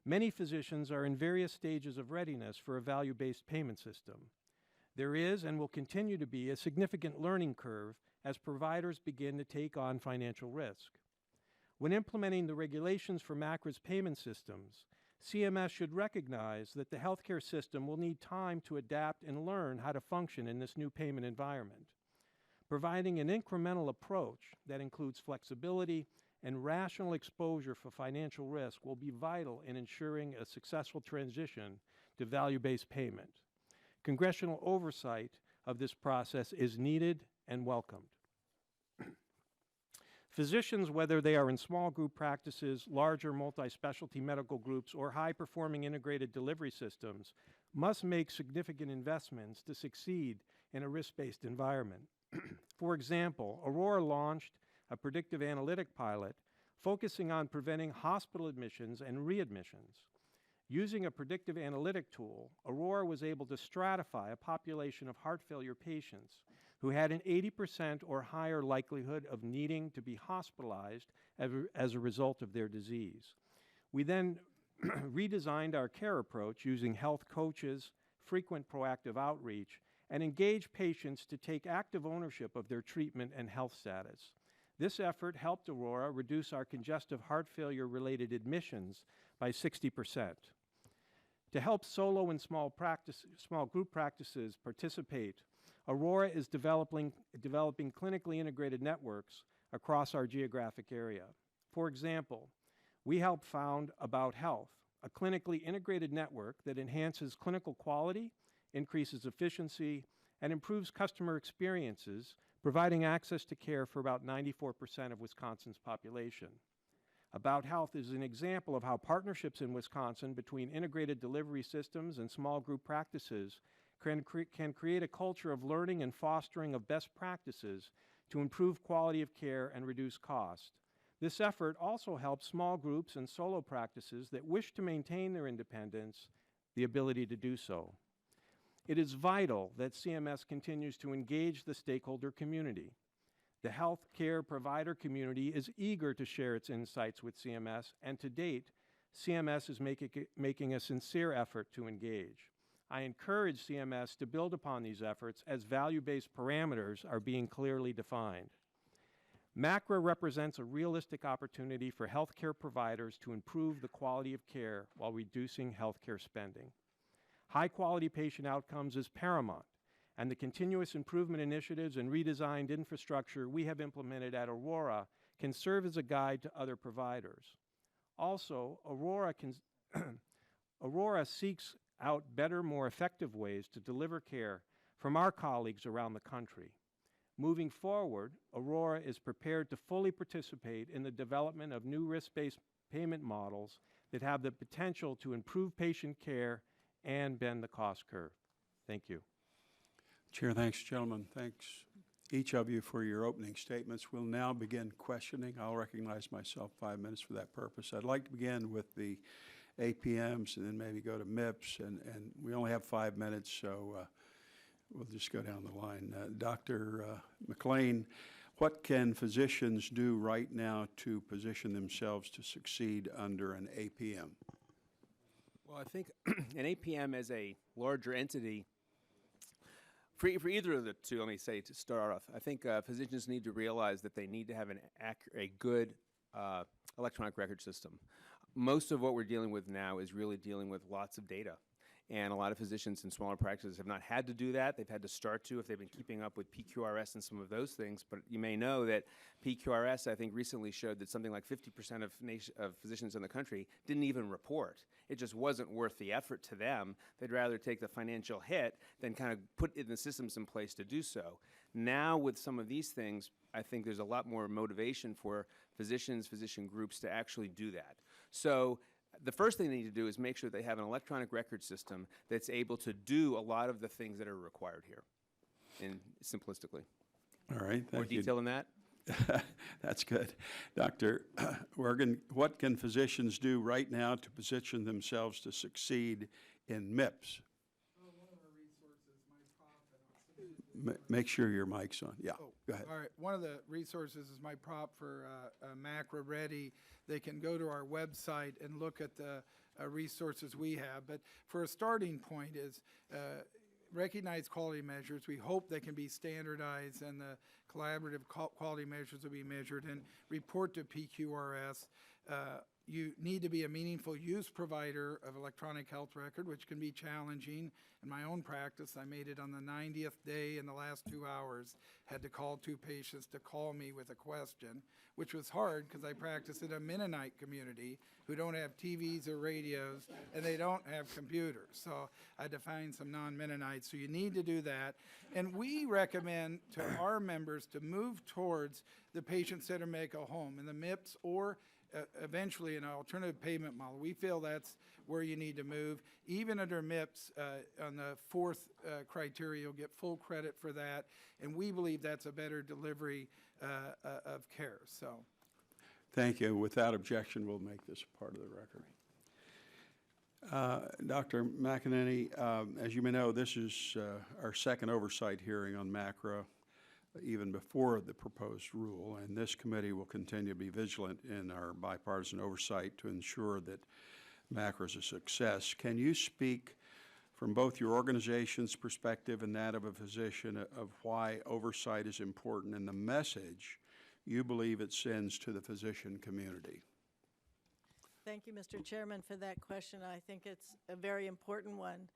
Many physicians are in various stages of readiness for a value-based payment system. There is and will continue to be a significant learning curve as providers begin to take on financial risk. When implementing the regulations for MACRA's payment systems, CMS should recognize that the healthcare system will need time to adapt and learn how to function in this new payment environment. Providing an incremental approach that includes flexibility and rational exposure for financial risk will be vital in ensuring a successful transition to value-based payment. Congressional oversight of this process is needed and welcomed. Physicians, whether they are in small group practices, larger multi-specialty medical groups, or high-performing integrated delivery systems, must make significant investments to succeed in a risk-based environment. For example, Aurora launched a predictive analytic pilot focusing on preventing hospital admissions and readmissions. Using a predictive analytic tool, Aurora was able to stratify a population of heart failure patients who had an 80% or higher likelihood of needing to be hospitalized as a result of their disease. We then redesigned our care approach using health coaches, frequent proactive outreach, and engaged patients to take active ownership of their treatment and health status. This effort helped Aurora reduce our congestive heart failure-related admissions by 60%. To help solo and small group practices participate, Aurora is developing clinically integrated networks across our geographic area. For example, we helped found About Health, a clinically integrated network that enhances clinical quality, increases efficiency, and improves customer experiences, providing access to care for about 94% of Wisconsin's population. About Health is an example of how partnerships in Wisconsin between integrated delivery systems and small group practices can create a culture of learning and fostering of best practices to improve quality of care and reduce cost. This effort also helps small groups and solo practices that wish to maintain their independence the ability to do so. It is vital that CMS continues to engage the stakeholder community. The healthcare provider community is eager to share its insights with CMS, and to date, CMS is making a sincere effort to engage. I encourage CMS to build upon these efforts as value-based parameters are being clearly defined. MACRA represents a realistic opportunity for healthcare providers to improve the quality of care while reducing healthcare spending. High-quality patient outcomes is paramount, and the continuous improvement initiatives and redesigned infrastructure we have implemented at Aurora can serve as a guide to other providers. Also, Aurora seeks out better, more effective ways to deliver care from our colleagues around the country. Moving forward, Aurora is prepared to fully participate in the development of new risk-based payment models that have the potential to improve patient care and bend the cost curve. Thank you. Chair, thanks, gentlemen. Thanks, each of you, for your opening statements. We'll now begin questioning. I'll recognize myself 5 minutes for that purpose. I'd like to begin with the APMs and then maybe go to MIPS, and we only have 5 minutes, so we'll just go down the line. Dr. McLean, what can physicians do right now to position themselves to succeed under an APM? Well, I think an APM as a larger entity, for either of the two, let me say to start off, I think physicians need to realize that they need to have a good electronic record system. Most of what we're dealing with now is really dealing with lots of data. And a lot of physicians in smaller practices have not had to do that. They've had to start to if they've been keeping up with PQRS and some of those things. But you may know that PQRS, I think, recently showed that something like 50% of physicians in the country didn't even report. It just wasn't worth the effort to them. They'd rather take the financial hit than kind of put in the systems in place to do so. Now, with some of these things, I think there's a lot more motivation for physicians, physician groups to actually do that. So the first thing they need to do is make sure they have an electronic record system that's able to do a lot of the things that are required here, in simplistically. All right, thank you. More detail than that? That's good. Dr. Wergen, what can physicians do right now to position themselves to succeed in MIPS? One of the resources, my prop, Make sure your mic's on. Yeah, go ahead. all right, one of the resources is my prop for MACRA Ready. They can go to our website and look at the resources we have. But for a starting point is recognize quality measures. We hope they can be standardized and the collaborative quality measures will be measured and report to PQRS. You need to be a meaningful use provider of electronic health record, which can be challenging. In my own practice, I made it on the 90th day in the last 2 hours, had to call 2 patients to call me with a question, which was hard because I practice in a Mennonite community who don't have TVs or radios, and they don't have computers. So I had to find some non-Mennonites. So you need to do that. And we recommend to our members to move towards the patient-centered medical home in the MIPS or eventually an alternative payment model. We feel that's where you need to move. Even under MIPS, on the 4th criteria, you'll get full credit for that, and we believe that's a better delivery of care. So, thank you. Without objection, we'll make this a part of the record. Dr. McEnany, as you may know, this is our second oversight hearing on MACRA, even before the proposed rule, and this committee will continue to be vigilant in our bipartisan oversight to ensure that MACRA is a success. Can you speak from both your organization's perspective and that of a physician of why oversight is important and the message you believe it sends to the physician community? Thank you, Mr. Chairman, for that question. I think it's a very important one.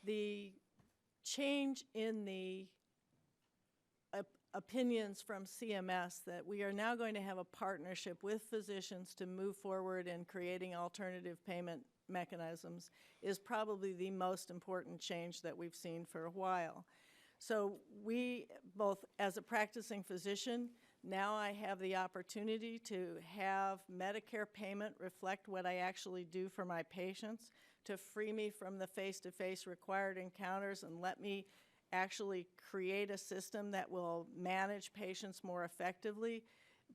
The change in the opinions from CMS that we are now going to have a partnership with physicians to move forward in creating alternative payment mechanisms is probably the most important change that we've seen for a while. So we, both as a practicing physician, now I have the opportunity to have Medicare payment reflect what I actually do for my patients, to free me from the face-to-face required encounters and let me actually create a system that will manage patients more effectively,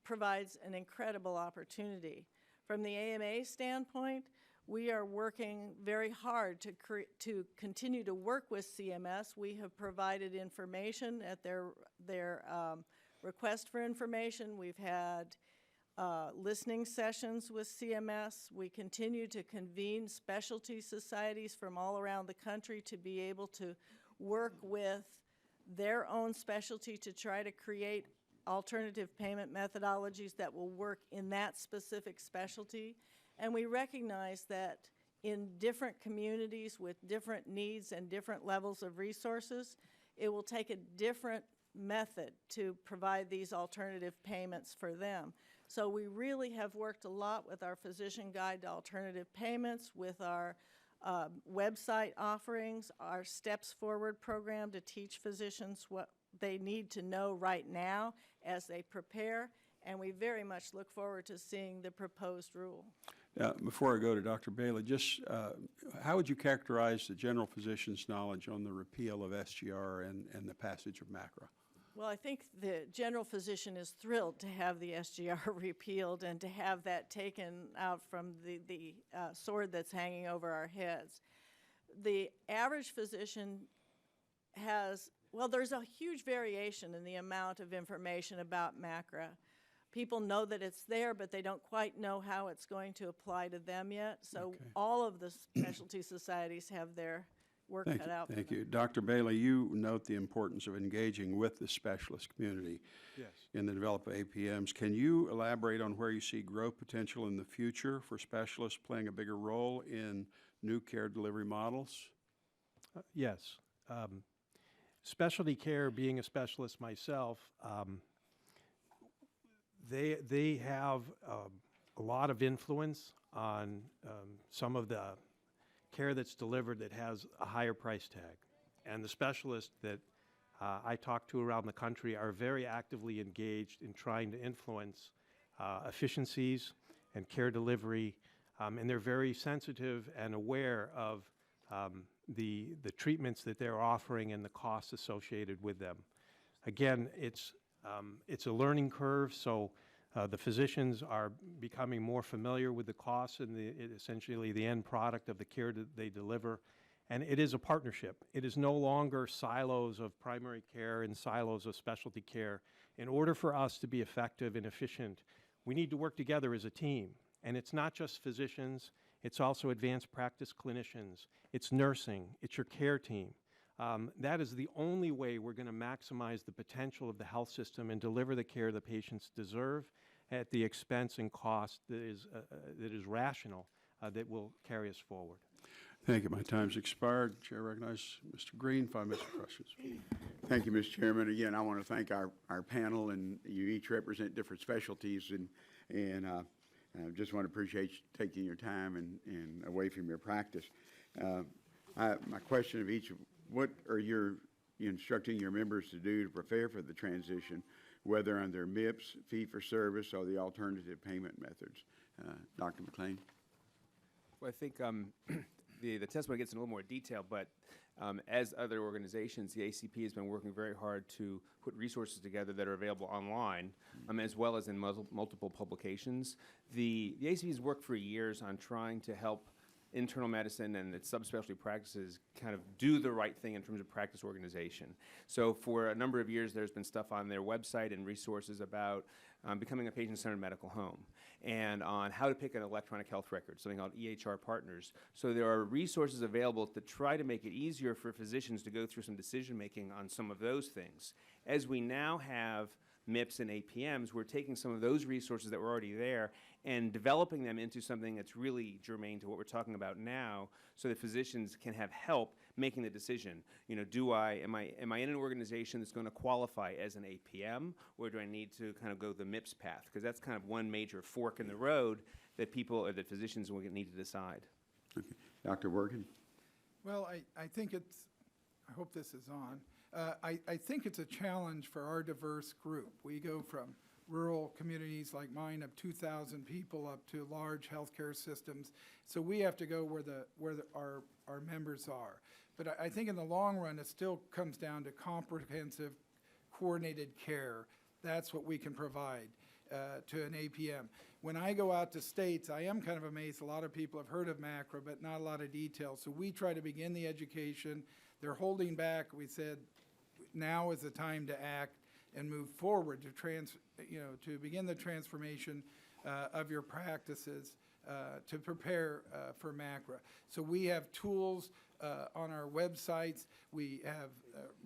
provides an incredible opportunity. From the AMA standpoint, we are working very hard to continue to work with CMS. We have provided information at their request for information. We've had listening sessions with CMS. We continue to convene specialty societies from all around the country to be able to work with their own specialty to try to create alternative payment methodologies that will work in that specific specialty. And we recognize that in different communities with different needs and different levels of resources, it will take a different method to provide these alternative payments for them. So we really have worked a lot with our Physician Guide to Alternative Payments, with our website offerings, our Steps Forward program to teach physicians what they need to know right now as they prepare, and we very much look forward to seeing the proposed rule. Before I go to Dr. Bailey, just how would you characterize the general physician's knowledge on the repeal of SGR and the passage of MACRA? Well, I think the general physician is thrilled to have the SGR repealed and to have that taken out from the sword that's hanging over our heads. The average physician has, well, there's a huge variation in the amount of information about MACRA. People know that it's there, but they don't quite know how it's going to apply to them yet. So all of the specialty societies have their work cut out for them. Thank you. Dr. Bailey, you note the importance of engaging with the specialist community in the development of APMs. Can you elaborate on where you see growth potential in the future for specialists playing a bigger role in new care delivery models? Yes. Specialty care, being a specialist myself, they have a lot of influence on some of the care that's delivered that has a higher price tag. And the specialists that I talk to around the country are very actively engaged in trying to influence efficiencies and care delivery, and they're very sensitive and aware of the treatments that they're offering and the costs associated with them. Again, it's a learning curve, so the physicians are becoming more familiar with the costs and essentially the end product of the care that they deliver. And it is a partnership. It is no longer silos of primary care and silos of specialty care. In order for us to be effective and efficient, we need to work together as a team. And it's not just physicians, it's also advanced practice clinicians, it's nursing, it's your care team. That is the only way we're going to maximize the potential of the health system and deliver the care the patients deserve at the expense and cost that is rational, that will carry us forward. Thank you. My time's expired. Chair recognizes Mr. Green, 5 minutes for questions. Thank you, Mr. Chairman. Again, I want to thank our panel, and you each represent different specialties, and I just want to appreciate you taking your time and away from your practice. My question of each, what are you instructing your members to do to prepare for the transition, whether under MIPS, fee-for-service, or the alternative payment methods? Dr. McLean? Well, I think the testimony gets in a little more detail, but as other organizations, the ACP has been working very hard to put resources together that are available online, as well as in multiple publications. The ACP has worked for years on trying to help internal medicine and its subspecialty practices kind of do the right thing in terms of practice organization. So for a number of years, there's been stuff on their website and resources about becoming a patient-centered medical home, and on how to pick an electronic health record, something called EHR Partners. So there are resources available to try to make it easier for physicians to go through some decision-making on some of those things. As we now have MIPS and APMs, we're taking some of those resources that were already there and developing them into something that's really germane to what we're talking about now, so that physicians can have help making the decision. You know, am I in an organization that's going to qualify as an APM, or do I need to kind of go the MIPS path? Because that's kind of one major fork in the road that people or that physicians will need to decide. Okay. Dr. Workin? Well, I think it's, I hope this is on. I think it's a challenge for our diverse group. We go from rural communities like mine of 2,000 people up to large healthcare systems. So we have to go where our members are. But I think in the long run, it still comes down to comprehensive, coordinated care. That's what we can provide. to an APM. When I go out to states, I am kind of amazed. A lot of people have heard of MACRA, but not a lot of details. So we try to begin the education. They're holding back. We said now is the time to act and move forward to begin the transformation of your practices to prepare for MACRA. So we have tools on our websites. We have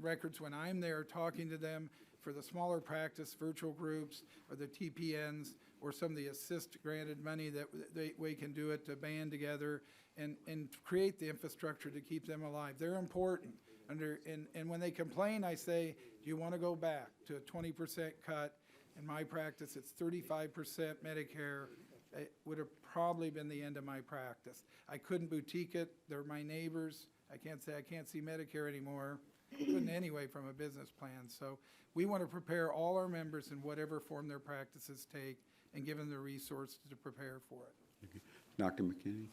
records when I'm there talking to them for the smaller practice, virtual groups, or the TPNs, or some of the assist granted money that we can do it to band together and create the infrastructure to keep them alive. They're important. And when they complain, I say, do you want to go back to a 20% cut? In my practice, it's 35% Medicare. It would have probably been the end of my practice. I couldn't boutique it. They're my neighbors. I can't say I can't see Medicare anymore. Couldn't anyway from a business plan. So we want to prepare all our members in whatever form their practices take and give them the resources to prepare for it. Okay. Dr. McKinney?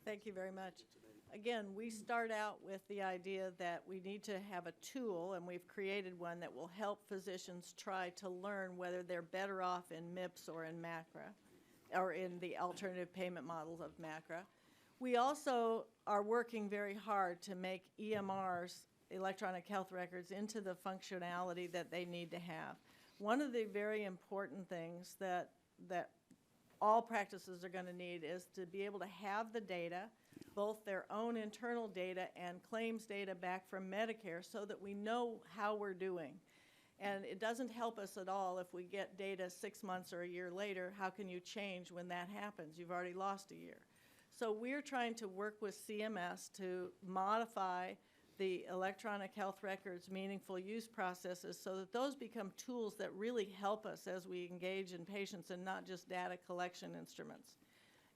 Thank you very much. Again, we start out with the idea that we need to have a tool, and we've created one that will help physicians try to learn whether they're better off in MIPS or in MACRA, or in the alternative payment models of MACRA. We also are working very hard to make EMRs, electronic health records, into the functionality that they need to have. One of the very important things that all practices are going to need is to be able to have the data, both their own internal data and claims data back from Medicare, so that we know how we're doing. And it doesn't help us at all if we get data 6 months or a year later. How can you change when that happens? You've already lost a year. So we're trying to work with CMS to modify the electronic health records meaningful use processes so that those become tools that really help us as we engage in patients and not just data collection instruments.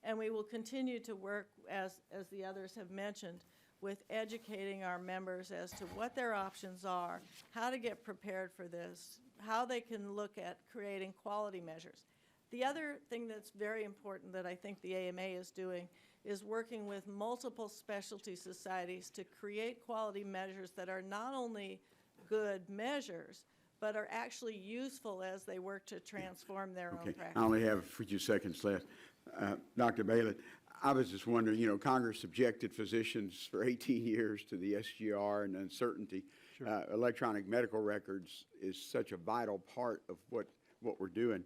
And we will continue to work, as the others have mentioned, with educating our members as to what their options are, how to get prepared for this, how they can look at creating quality measures. The other thing that's very important that I think the AMA is doing is working with multiple specialty societies to create quality measures that are not only good measures, but are actually useful as they work to transform their own practice. I only have a few seconds left. Dr. Bailey, I was just wondering, Congress subjected physicians for 18 years to the SGR and uncertainty. Sure. Electronic medical records is such a vital part of what we're doing.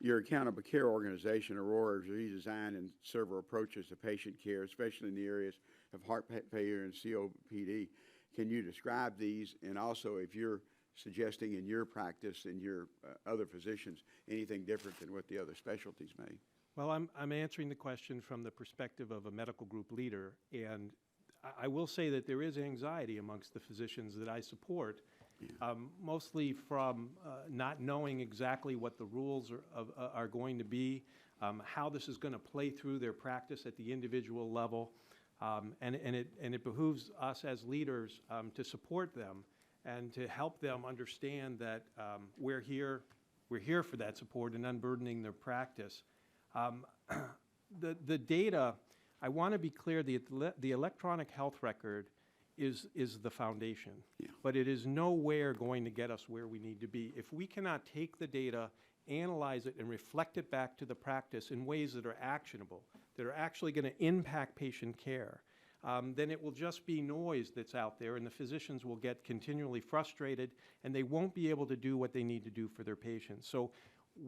Your accountable care organization, Aurora, has redesigned and several approaches to patient care, especially in the areas of heart failure and COPD. Can you describe these, and also if you're suggesting in your practice and your other physicians anything different than what the other specialties may? Well, I'm answering the question from the perspective of a medical group leader, and I will say that there is anxiety amongst the physicians that I support, mostly from not knowing exactly what the rules are going to be, how this is going to play through their practice at the individual level, and it behooves us as leaders to support them and to help them understand that we're here for that support and unburdening their practice. The data, I want to be clear, the electronic health record is the foundation, but it is nowhere going to get us where we need to be. If we cannot take the data, analyze it, and reflect it back to the practice in ways that are actionable, that are actually going to impact patient care, then it will just be noise that's out there, and the physicians will get continually frustrated, and they won't be able to do what they need to do for their patients. So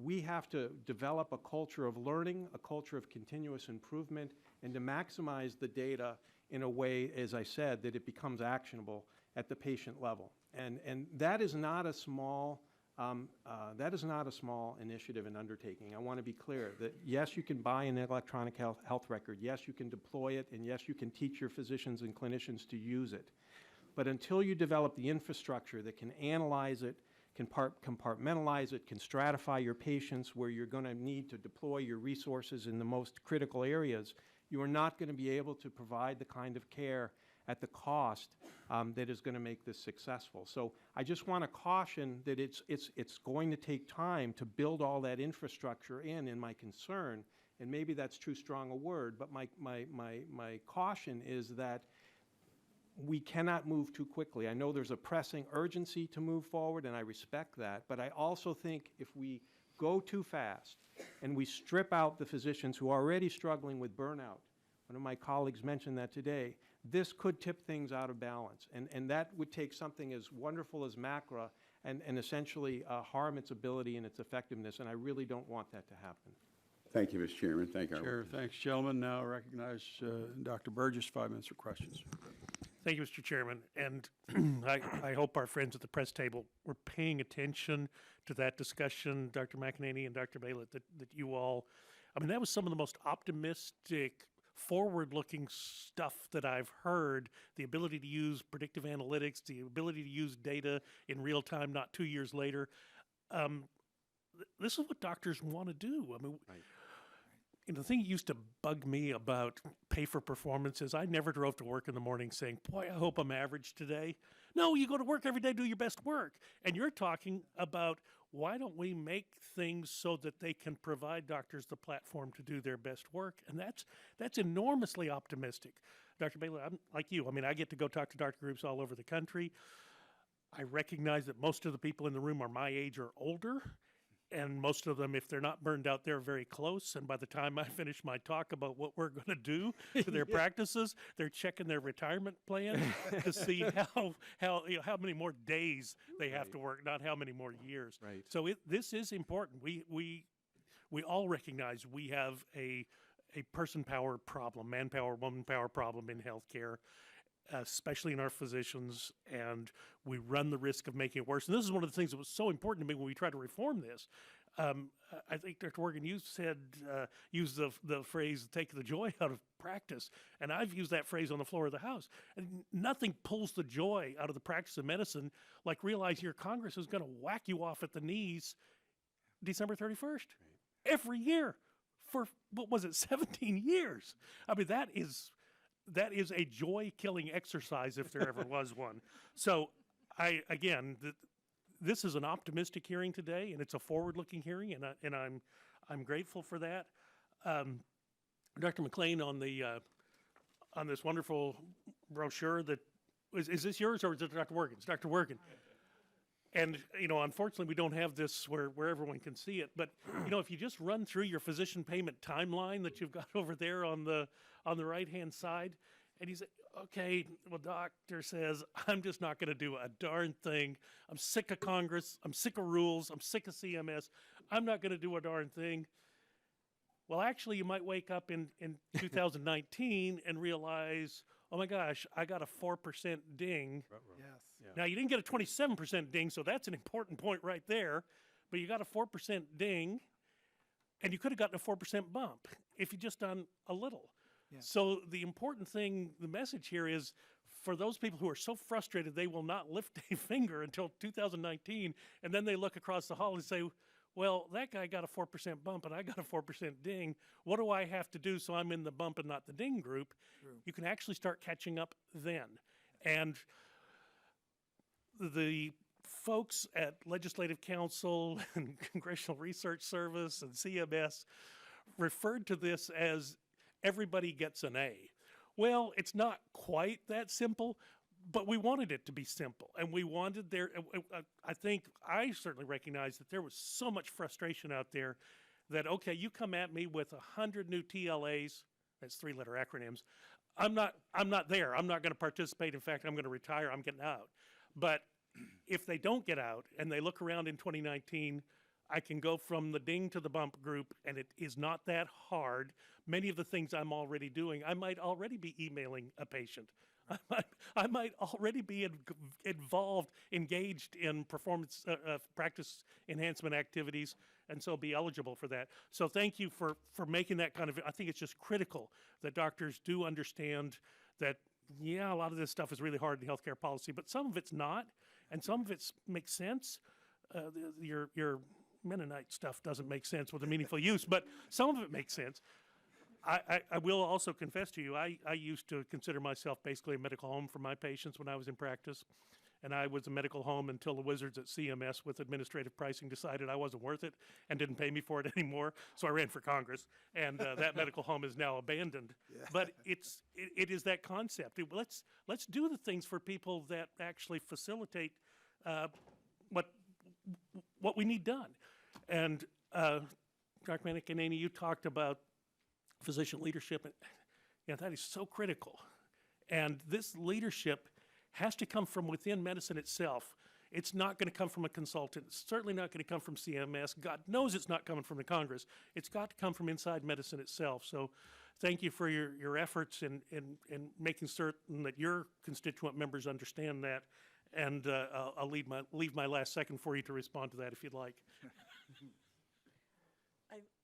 we have to develop a culture of learning, a culture of continuous improvement, and to maximize the data in a way, as I said, that it becomes actionable at the patient level. And that is not a small initiative and undertaking. I want to be clear that yes, you can buy an electronic health record, yes, you can deploy it, and yes, you can teach your physicians and clinicians to use it. But until you develop the infrastructure that can analyze it, can compartmentalize it, can stratify your patients where you're going to need to deploy your resources in the most critical areas, you are not going to be able to provide the kind of care at the cost that is going to make this successful. So I just want to caution that it's going to take time to build all that infrastructure in my concern, and maybe that's too strong a word, but my caution is that we cannot move too quickly. I know there's a pressing urgency to move forward, and I respect that, but I also think if we go too fast and we strip out the physicians who are already struggling with burnout, one of my colleagues mentioned that today, this could tip things out of balance, and that would take something as wonderful as MACRA and essentially harm its ability and its effectiveness, and I really don't want that to happen. Thank you, Mr. Chairman. Thank you. Chair, thanks, gentlemen. Now I recognize Dr. Burgess, 5 minutes for questions. Thank you, Mr. Chairman. And I hope our friends at the press table were paying attention to that discussion, Dr. McEnany and Dr. Bailey, that you all, I mean, that was some of the most optimistic, forward-looking stuff that I've heard. The ability to use predictive analytics, the ability to use data in real time, not 2 years later. This is what doctors want to do. I mean, the thing that used to bug me about pay for performance is I never drove to work in the morning saying, boy, I hope I'm average today. No, you go to work every day, do your best work. And you're talking about why don't we make things so that they can provide doctors the platform to do their best work? And that's enormously optimistic. Dr. Bailey, I'm like you. I mean, I get to go talk to doctor groups all over the country. I recognize that most of the people in the room are my age or older. And most of them, if they're not burned out, they're very close. And by the time I finish my talk about what we're going to do to their practices, they're checking their retirement plan to see how many more days they have to work, not how many more years. Right. So this is important. We all recognize we have a person power problem, manpower, woman power problem in healthcare, especially in our physicians, and we run the risk of making it worse. And this is one of the things that was so important to me when we tried to reform this. I think, Dr. Morgan, you said, use the phrase, take the joy out of practice. And I've used that phrase on the floor of the House. And nothing pulls the joy out of the practice of medicine like realize your Congress is going to whack you off at the knees December 31st. Every year for, what was it, 17 years. I mean, that is a joy-killing exercise if there ever was one. So, this is an optimistic hearing today, and it's a forward-looking hearing, and I'm grateful for that. Dr. McLean, on this wonderful brochure that is this yours or is it Dr. Wergen's? Dr. Wergen. And unfortunately, we don't have this where everyone can see it. But if you just run through your physician payment timeline that you've got over there on the right-hand side, and you say, okay, well, doctor says, I'm just not going to do a darn thing. I'm sick of Congress. I'm sick of rules. I'm sick of CMS. I'm not going to do a darn thing. Well, actually, you might wake up in 2019 and realize, oh my gosh, I got a 4% ding. Yes. Yeah. Now, you didn't get a 27% ding, so that's an important point right there. But you got a 4% ding, and you could have gotten a 4% bump if you just done a little. Yeah. So the important thing, the message here is, for those people who are so frustrated they will not lift a finger until 2019, and then they look across the hall and say, well, that guy got a 4% bump and I got a 4% ding. What do I have to do so I'm in the bump and not the ding group? True. You can actually start catching up then. And the folks at Legislative Council and Congressional Research Service and CMS referred to this as everybody gets an A. Well, it's not quite that simple, but we wanted it to be simple. And we wanted I think I certainly recognize that there was so much frustration out there that, okay, you come at me with 100 new TLAs, that's 3-letter acronyms, I'm not there. I'm not going to participate. In fact, I'm going to retire. I'm getting out. But if they don't get out and they look around in 2019, I can go from the ding to the bump group, and it is not that hard. Many of the things I'm already doing, I might already be emailing a patient. I might already be involved, engaged in performance practice enhancement activities, and so be eligible for that. So thank you for making that kind of, I think it's just critical that doctors do understand that, yeah, a lot of this stuff is really hard in healthcare policy, but some of it's not, and some of it makes sense. Your Mennonite stuff doesn't make sense with a meaningful use, but some of it makes sense. I will also confess to you, I used to consider myself basically a medical home for my patients when I was in practice. and I was a medical home until the wizards at CMS with administrative pricing decided I wasn't worth it and didn't pay me for it anymore. So I ran for Congress, and that medical home is now abandoned. But it is that concept. Let's do the things for people that actually facilitate what we need done. And Dr. Manikaneni, you talked about physician leadership, and that is so critical. And this leadership has to come from within medicine itself. It's not going to come from a consultant. It's certainly not going to come from CMS. God knows it's not coming from the Congress. It's got to come from inside medicine itself. So thank you for your efforts in making certain that your constituent members understand that. And I'll leave my last second for you to respond to that if you'd like.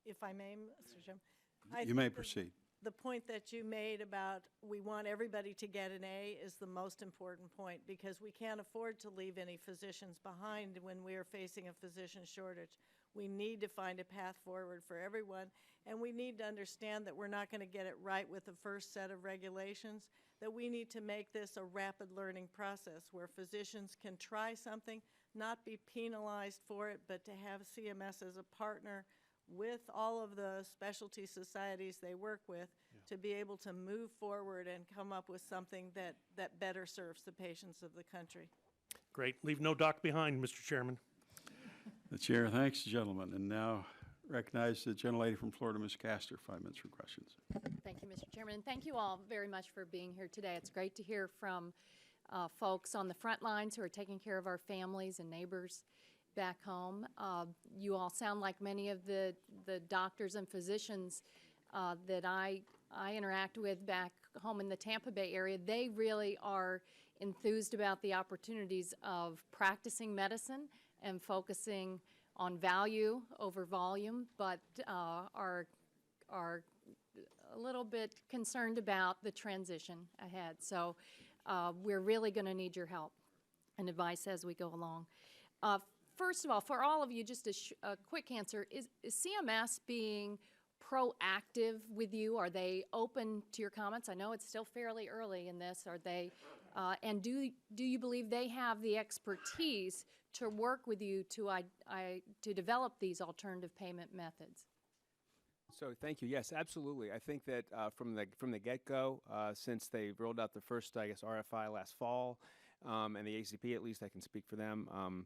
If I may, Mr. Chairman. You may proceed. The point that you made about we want everybody to get an A is the most important point, because we can't afford to leave any physicians behind when we are facing a physician shortage. We need to find a path forward for everyone, and we need to understand that we're not going to get it right with the first set of regulations, that we need to make this a rapid learning process where physicians can try something, not be penalized for it, but to have CMS as a partner with all of the specialty societies they work with to be able to move forward and come up with something that better serves the patients of the country. Great. Leave no doc behind, Mr. Chairman. The chair thanks the gentleman, and now recognize the gentlelady from Florida, Ms. Castor, 5 minutes for questions. Thank you, Mr. Chairman, and thank you all very much for being here today. It's great to hear from folks on the front lines who are taking care of our families and neighbors back home. You all sound like many of the doctors and physicians that I interact with back home in the Tampa Bay area. They really are enthused about the opportunities of practicing medicine and focusing on value over volume, but are a little bit concerned about the transition ahead. So we're really going to need your help and advice as we go along. First of all, for all of you, just a quick answer. Is CMS being proactive with you? Are they open to your comments? I know it's still fairly early in this. Are they, and do you believe they have the expertise to work with you to develop these alternative payment methods? So thank you. Yes, absolutely. I think that from the get-go, since they rolled out the first, I guess, RFI last fall, and the ACP, at least I can speak for them,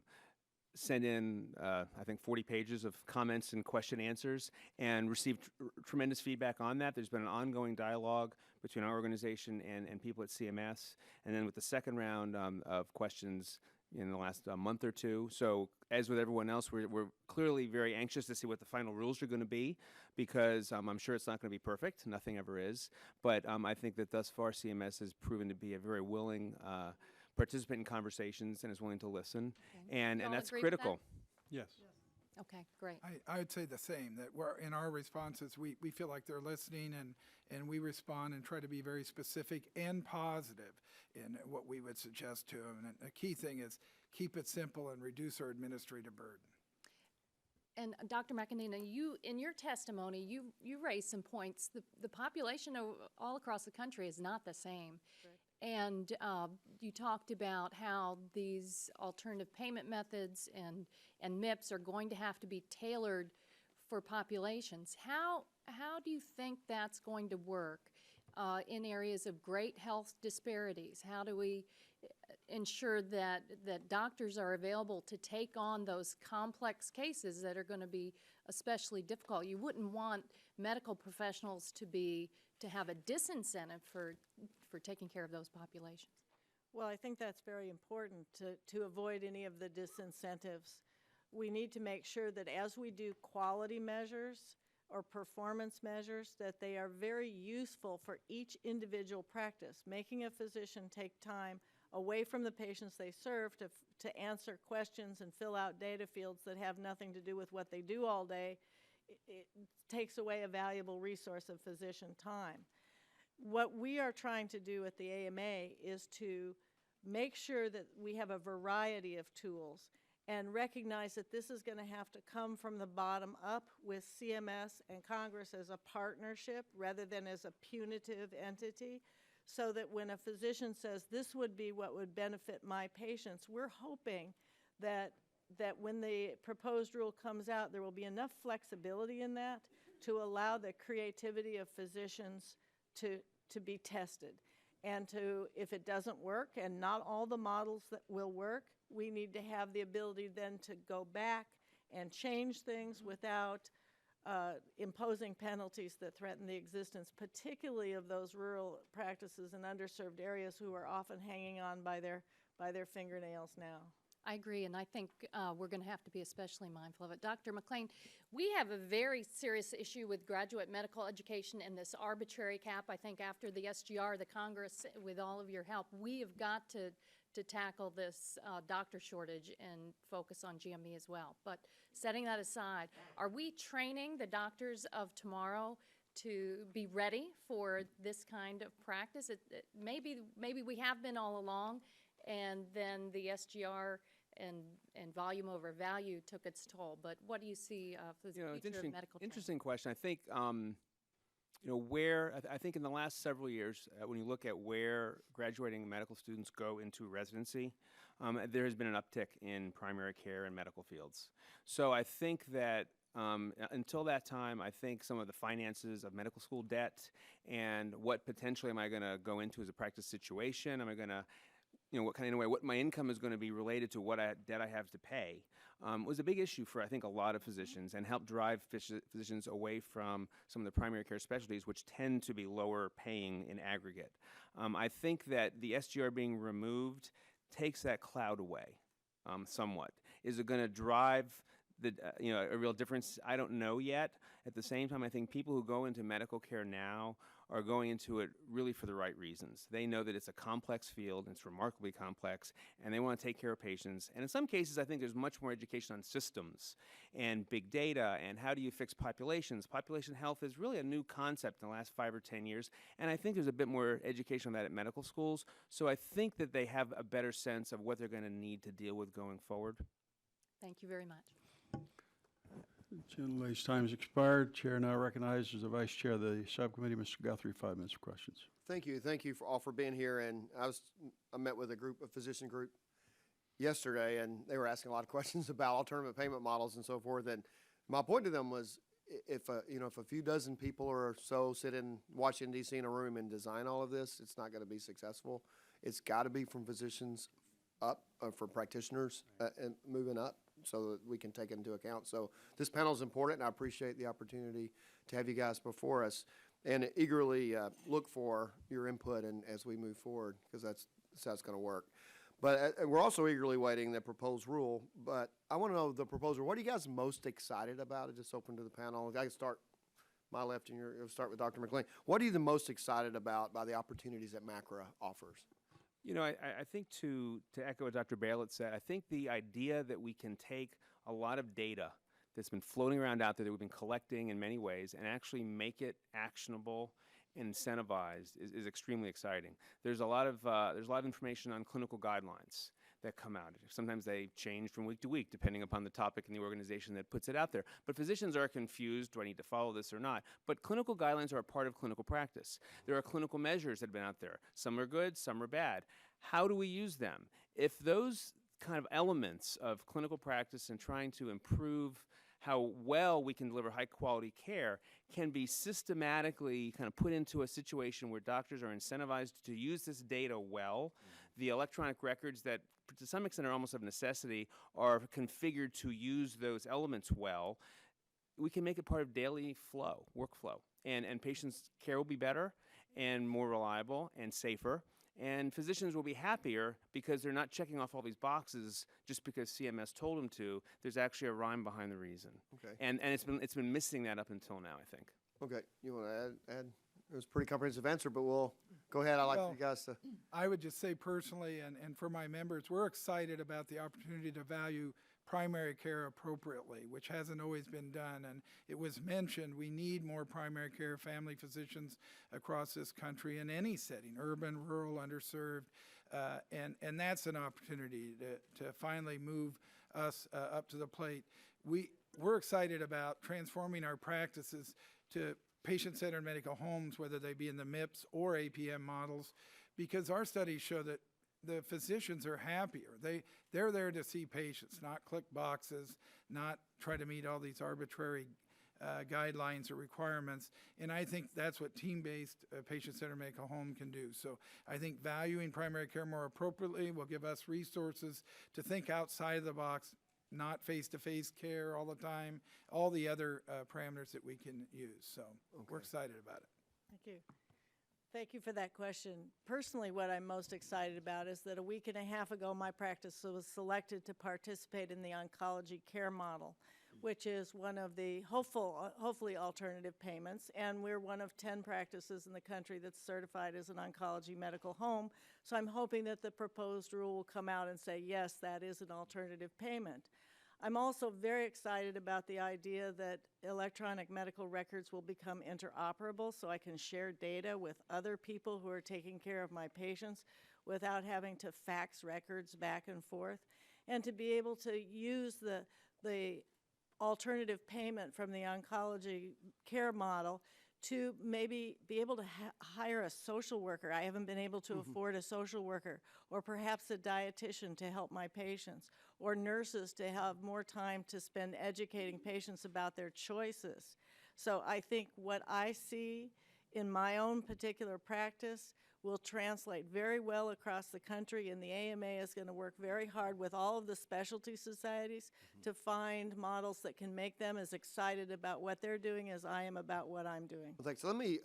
sent in, I think, 40 pages of comments and question answers and received tremendous feedback on that. There's been an ongoing dialogue between our organization and people at CMS. And then with the second round of questions in the last month or two. So as with everyone else, we're clearly very anxious to see what the final rules are going to be, because I'm sure it's not going to be perfect. Nothing ever is. But I think that thus far CMS has proven to be a very willing participant in conversations and is willing to listen, okay. and that's critical. Yes. Okay, great. I would say the same, that we're, in our responses, we feel like they're listening, and we respond and try to be very specific and positive in what we would suggest to them. And a key thing is keep it simple and reduce our administrative burden. And Dr. McEnany, you, in your testimony, you raised some points. The population all across the country is not the same. Right. And you talked about how these alternative payment methods and MIPS are going to have to be tailored for populations. How do you think that's going to work in areas of great health disparities? How do we ensure that doctors are available to take on those complex cases that are going to be especially difficult? You wouldn't want medical professionals to have a disincentive for taking care of those populations. Well, I think that's very important to avoid any of the disincentives. We need to make sure that as we do quality measures or performance measures, that they are very useful for each individual practice. Making a physician take time away from the patients they serve to answer questions and fill out data fields that have nothing to do with what they do all day, it takes away a valuable resource of physician time. What we are trying to do at the AMA is to make sure that we have a variety of tools and recognize that this is going to have to come from the bottom up with CMS and Congress as a partnership rather than as a punitive entity, so that when a physician says this would be what would benefit my patients, we're hoping that when the proposed rule comes out, there will be enough flexibility in that to allow the creativity of physicians to be tested. And if it doesn't work, and not all the models that will work, we need to have the ability then to go back and change things without imposing penalties that threaten the existence, particularly of those rural practices in underserved areas who are often hanging on by their fingernails now. I agree, and I think we're going to have to be especially mindful of it. Dr. McLean, we have a very serious issue with graduate medical education and this arbitrary cap. I think after the SGR, the Congress, with all of your help, we have got to tackle this doctor shortage and focus on GME as well. But setting that aside, are we training the doctors of tomorrow to be ready for this kind of practice? Maybe we have been all along, and then the SGR and volume over value took its toll. But what do you see for the future of medical training? Interesting question. I think I think in the last several years, when you look at where graduating medical students go into residency, there has been an uptick in primary care and medical fields. So I think that until that time, I think some of the finances of medical school debt and what potentially am I going to go into as a practice situation, am I going to what my income is going to be related to what debt I have to pay, was a big issue for, I think, a lot of physicians, and helped drive physicians away from some of the primary care specialties, which tend to be lower paying in aggregate. I think that the SGR being removed takes that cloud away somewhat. Is it going to drive a real difference? I don't know yet. At the same time, I think people who go into medical care now are going into it really for the right reasons. They know that it's a complex field, and it's remarkably complex, and they want to take care of patients. And in some cases, I think there's much more education on systems and big data and how do you fix populations. Population health is really a new concept in the last 5 or 10 years, and I think there's a bit more education on that at medical schools. So I think that they have a better sense of what they're going to need to deal with going forward. Thank you very much. Gentlelady's time has expired. Chair now recognizes the Vice Chair of the subcommittee, Mr. Guthrie, 5 minutes for questions. Thank you. Thank you all for being here. And I met with a physician group yesterday, and they were asking a lot of questions about alternative payment models and so forth. And my point to them was, if a few dozen people or so sit in Washington, D.C. in a room and design all of this, it's not going to be successful. It's got to be from physicians up, from practitioners and moving up, so that we can take it into account. So this panel is important, and I appreciate the opportunity to have you guys before us, and eagerly look for your input and as we move forward, because that's how it's going to work. But we're also eagerly waiting the proposed rule. But I want to know the proposal. What are you guys most excited about? It's just open to the panel. I can start my left, and you'll start with Dr. McLean. What are you the most excited about by the opportunities that MACRA offers? I think to echo what Dr. Bailett said, I think the idea that we can take a lot of data that's been floating around out there that we've been collecting in many ways and actually make it actionable and incentivized is extremely exciting. There's a lot of information on clinical guidelines that come out. Sometimes they change from week to week depending upon the topic and the organization that puts it out there. But physicians are confused, do I need to follow this or not? But clinical guidelines are a part of clinical practice. There are clinical measures that have been out there. Some are good, some are bad. How do we use them? If those kind of elements of clinical practice and trying to improve how well we can deliver high quality care can be systematically kind of put into a situation where doctors are incentivized to use this data well, the electronic records that to some extent are almost of necessity are configured to use those elements well, we can make it part of daily workflow. And patients' care will be better and more reliable and safer. And physicians will be happier because they're not checking off all these boxes just because CMS told them to. There's actually a rhyme behind the reason. Okay. And it's been missing that up until now, I think. Okay. You want to add? It was a pretty comprehensive answer, but we'll go ahead. I'd like you guys to. I would just say personally, and for my members, we're excited about the opportunity to value primary care appropriately, which hasn't always been done. And it was mentioned we need more primary care family physicians across this country in any setting, urban, rural, underserved. And that's an opportunity to finally move us up to the plate. We're excited about transforming our practices to patient-centered medical homes, whether they be in the MIPS or APM models, because our studies show that the physicians are happier. They're there to see patients, not click boxes, not try to meet all these arbitrary guidelines or requirements. And I think that's what team-based patient-centered medical home can do. So I think valuing primary care more appropriately will give us resources to think outside of the box, not face-to-face care all the time, all the other parameters that we can use. So we're excited about it. Thank you. Thank you for that question. Personally, what I'm most excited about is that a week and a half ago, my practice was selected to participate in the oncology care model, which is one of the hopefully alternative payments, and we're one of 10 practices in the country that's certified as an oncology medical home. So I'm hoping that the proposed rule will come out and say, yes, that is an alternative payment. I'm also very excited about the idea that electronic medical records will become interoperable so I can share data with other people who are taking care of my patients without having to fax records back and forth, and to be able to use the alternative payment from the oncology care model to maybe be able to hire a social worker. I haven't been able to afford a social worker, or perhaps a dietitian to help my patients, or nurses to have more time to spend educating patients about their choices. So I think what I see in my own particular practice will translate very well across the country, and the AMA is going to work very hard with all of the specialty societies to find models that can make them as excited about what they're doing as I am about what I'm doing. Well, thanks. So let me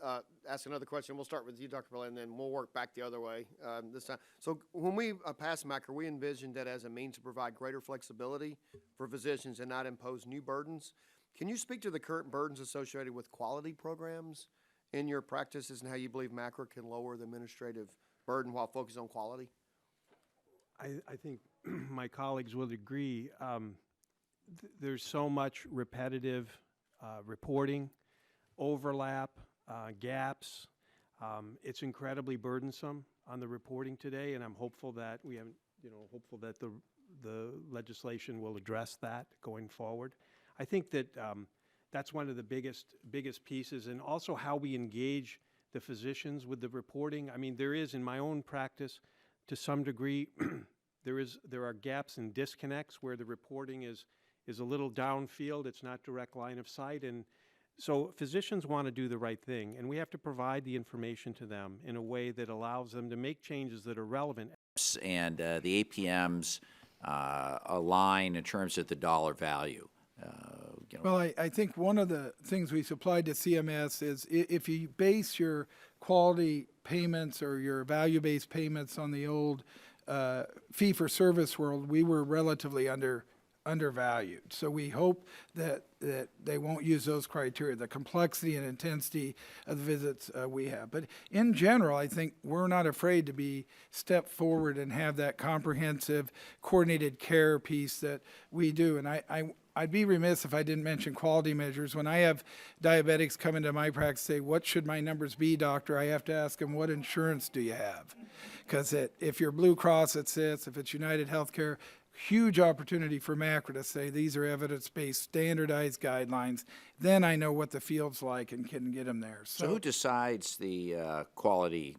ask another question. We'll start with you, Dr. Pillay, and then we'll work back the other way this time. So when we passed MACRA, we envisioned that as a means to provide greater flexibility for physicians and not impose new burdens. Can you speak to the current burdens associated with quality programs in your practices and how you believe MACRA can lower the administrative burden while focusing on quality? I think my colleagues will agree. There's so much repetitive reporting, overlap, gaps. It's incredibly burdensome on the reporting today, and I'm hopeful that hopeful that the legislation will address that going forward. I think that that's one of the biggest pieces, and also how we engage the physicians with the reporting. I mean, there is, in my own practice, to some degree, there are gaps and disconnects where the reporting is a little downfield. It's not direct line of sight, and so physicians want to do the right thing, and we have to provide the information to them in a way that allows them to make changes that are relevant. And the APMs align in terms of the dollar value. Well, I think one of the things we supplied to CMS is if you base your quality payments or your value-based payments on the old fee-for-service world, we were relatively undervalued. So we hope that they won't use those criteria, the complexity and intensity of the visits we have. But in general, I think we're not afraid to step forward and have that comprehensive, coordinated care piece that we do. And I'd be remiss if I didn't mention quality measures. When I have diabetics come into my practice and say, what should my numbers be, doctor? I have to ask them, what insurance do you have? Because if you're Blue Cross, it's this. If it's United Healthcare, huge opportunity for MACRA to say these are evidence-based, standardized guidelines. Then I know what the field's like and can get them there. So who decides the quality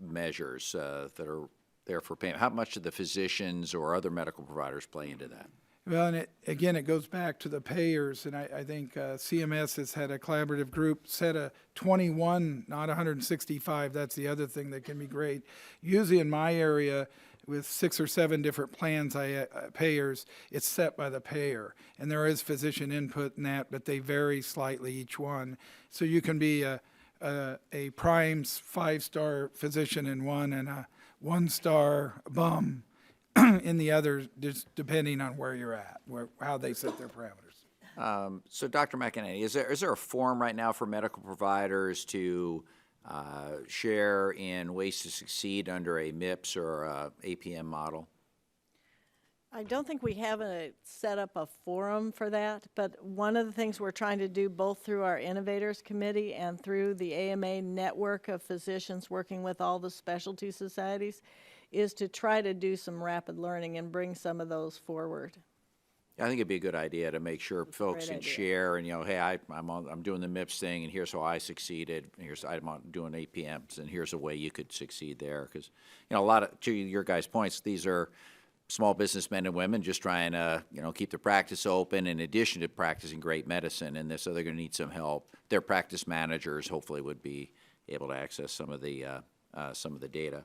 measures that are there for payment? How much do the physicians or other medical providers play into that? Well, and again, it goes back to the payers, and I think CMS has had a collaborative group set a 21, not 165. That's the other thing that can be great. Usually in my area, with 6 or 7 different plans, payers, it's set by the payer. And there is physician input in that, but they vary slightly each one. So you can be a prime 5-star physician in one and a 1-star bum in the other, just depending on where you're at, how they set their parameters. So Dr. McEnany, is there a forum right now for medical providers to share in ways to succeed under a MIPS or a APM model? I don't think we have set up a forum for that, but one of the things we're trying to do both through our Innovators Committee and through the AMA network of physicians working with all the specialty societies is to try to do some rapid learning and bring some of those forward. I think it'd be a good idea to make sure folks great can idea. share and, hey, I'm doing the MIPS thing and here's how I succeeded. I'm doing APMs and here's a way you could succeed there. Because, a lot of, to your guys' points, these are small businessmen and women just trying to, keep their practice open in addition to practicing great medicine. And so they're going to need some help. Their practice managers hopefully would be able to access some of the data.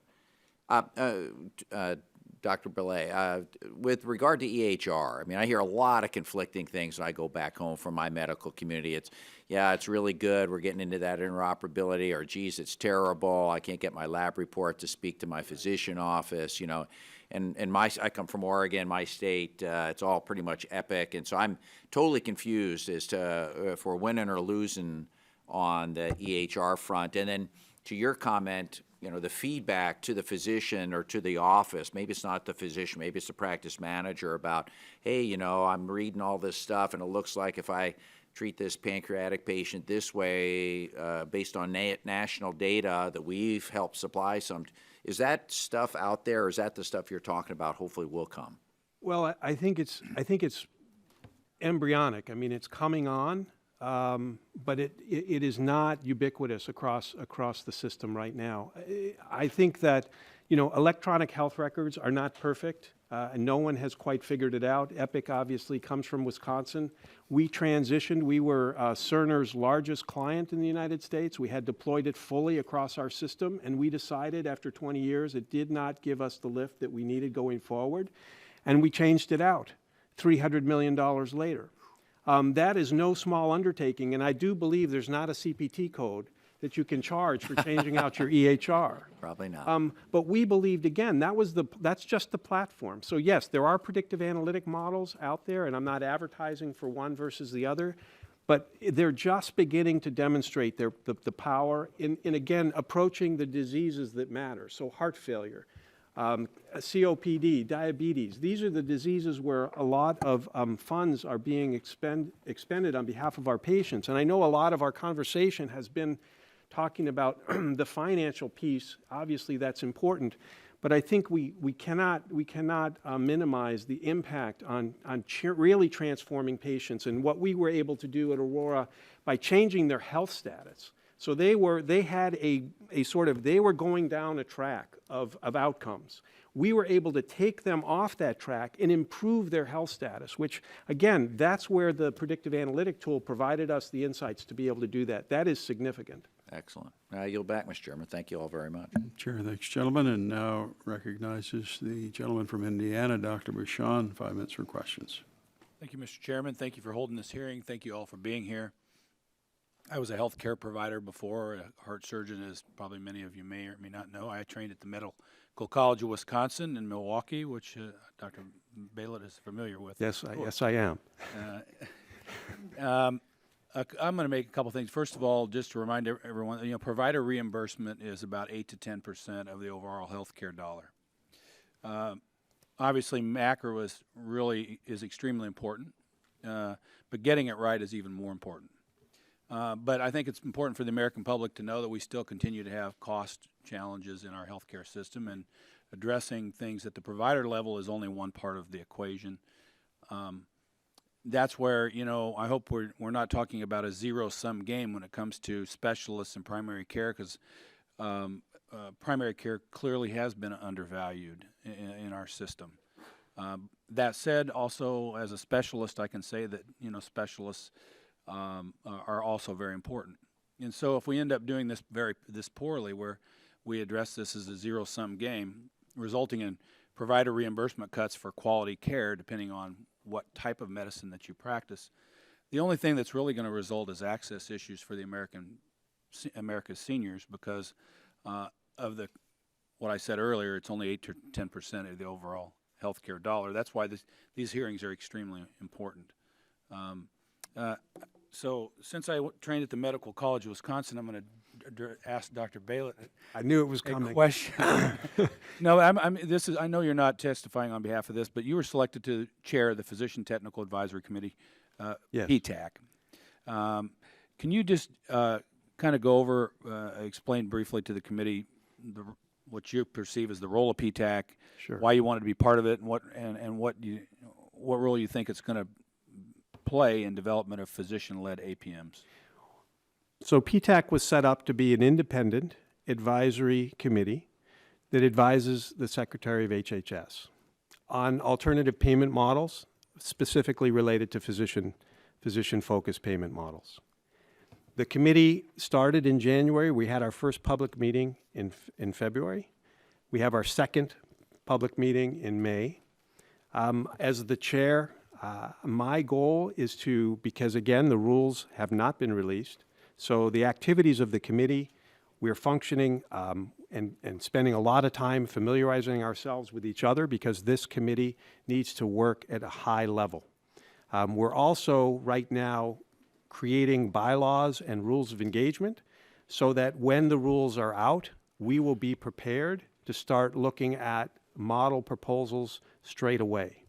Dr. Belay, with regard to EHR, I hear a lot of conflicting things when I go back home from my medical community. It's really good. We're getting into that interoperability, or geez, it's terrible. I can't get my lab report to speak to my physician office, And I come from Oregon, my state. It's all pretty much Epic, and so I'm totally confused as to if we're winning or losing on the EHR front. And then to your comment, the feedback to the physician or to the office, maybe it's not the physician, maybe it's the practice manager about, hey, I'm reading all this stuff and it looks like if I treat this pancreatic patient this way based on national data that we've helped supply some. Is that stuff out there, or is that the stuff you're talking about hopefully will come? Well, I think it's embryonic. It's coming on, but it is not ubiquitous across the system right now. I think that electronic health records are not perfect, and no one has quite figured it out. Epic obviously comes from Wisconsin. We transitioned. We were Cerner's largest client in the United States. We had deployed it fully across our system, and we decided after 20 years it did not give us the lift that we needed going forward, and we changed it out $300 million later. That is no small undertaking, and I do believe there's not a CPT code that you can charge for changing out your EHR. Probably not. But we believed, again, that's just the platform. So yes, there are predictive analytic models out there, and I'm not advertising for one versus the other, but they're just beginning to demonstrate the power in again, approaching the diseases that matter. So heart failure, COPD, diabetes. These are the diseases where a lot of funds are being expended on behalf of our patients. And I know a lot of our conversation has been talking about the financial piece. Obviously, that's important. But I think we cannot minimize the impact on really transforming patients and what we were able to do at Aurora by changing their health status. So they were going down a track of outcomes. We were able to take them off that track and improve their health status, which, again, that's where the predictive analytic tool provided us the insights to be able to do that. That is significant. Excellent. I yield back, Mr. Chairman. Thank you all very much. Chair, thanks, gentlemen, and now recognizes the gentleman from Indiana, Dr. Bouchon, 5 minutes for questions. Thank you, Mr. Chairman. Thank you for holding this hearing. Thank you all for being here. I was a healthcare provider before, a heart surgeon, as probably many of you may or may not know. I trained at the Medical College of Wisconsin in Milwaukee, which Dr. Baylett is familiar with. Yes, I am. I'm going to make a couple things. First of all, just to remind everyone, provider reimbursement is about 8 to 10% of the overall healthcare dollar. Obviously, MACRA is extremely important, but getting it right is even more important. But I think it's important for the American public to know that we still continue to have cost challenges in our healthcare system, and addressing things at the provider level is only one part of the equation. That's where, I hope we're not talking about a zero-sum game when it comes to specialists in primary care, because primary care clearly has been undervalued in our system. That said, also as a specialist, I can say that specialists are also very important. And so if we end up doing this poorly, where we address this as a zero-sum game, resulting in provider reimbursement cuts for quality care, depending on what type of medicine that you practice, the only thing that's really going to result is access issues for the America's seniors, because of what I said earlier, it's only 8 to 10% of the overall healthcare dollar. That's why these hearings are extremely important. So since I trained at the Medical College of Wisconsin, I'm going to ask Dr. Baylett. I knew it was coming. A question. No, I know you're not testifying on behalf of this, but you were selected to chair the Physician Technical Advisory Committee, yes. PTAC. Can you just kind of go over, explain briefly to the committee what you perceive as the role of PTAC, Sure. why you wanted to be part of it, and what role you think it's going to play in development of physician-led APMs. So PTAC was set up to be an independent advisory committee that advises the Secretary of HHS on alternative payment models, specifically related to physician-focused payment models. The committee started in January. We had our first public meeting in February. We have our second public meeting in May. As the chair, my goal is to, because again, the rules have not been released, so the activities of the committee, we're functioning and spending a lot of time familiarizing ourselves with each other because this committee needs to work at a high level. We're also right now creating bylaws and rules of engagement so that when the rules are out, we will be prepared to start looking at model proposals straight away.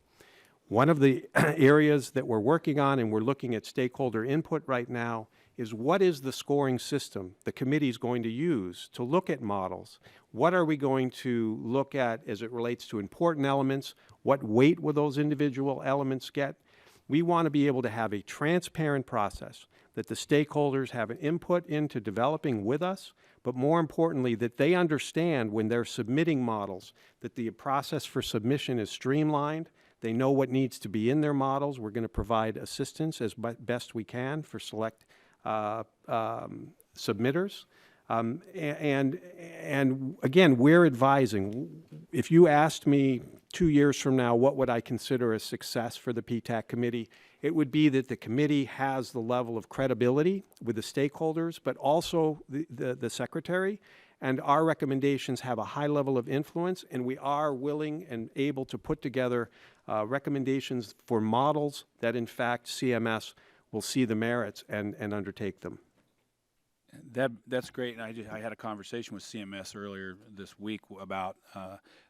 One of the areas that we're working on and we're looking at stakeholder input right now is what is the scoring system the committee is going to use to look at models? What are we going to look at as it relates to important elements? What weight will those individual elements get? We want to be able to have a transparent process that the stakeholders have an input into developing with us, but more importantly, that they understand when they're submitting models that the process for submission is streamlined. They know what needs to be in their models. We're going to provide assistance as best we can for select submitters. And again, we're advising. If you asked me 2 years from now, what would I consider a success for the PTAC committee? It would be that the committee has the level of credibility with the stakeholders, but also the secretary, and our recommendations have a high level of influence, and we are willing and able to put together recommendations for models that, in fact, CMS will see the merits and undertake them. That's great, and I had a conversation with CMS earlier this week about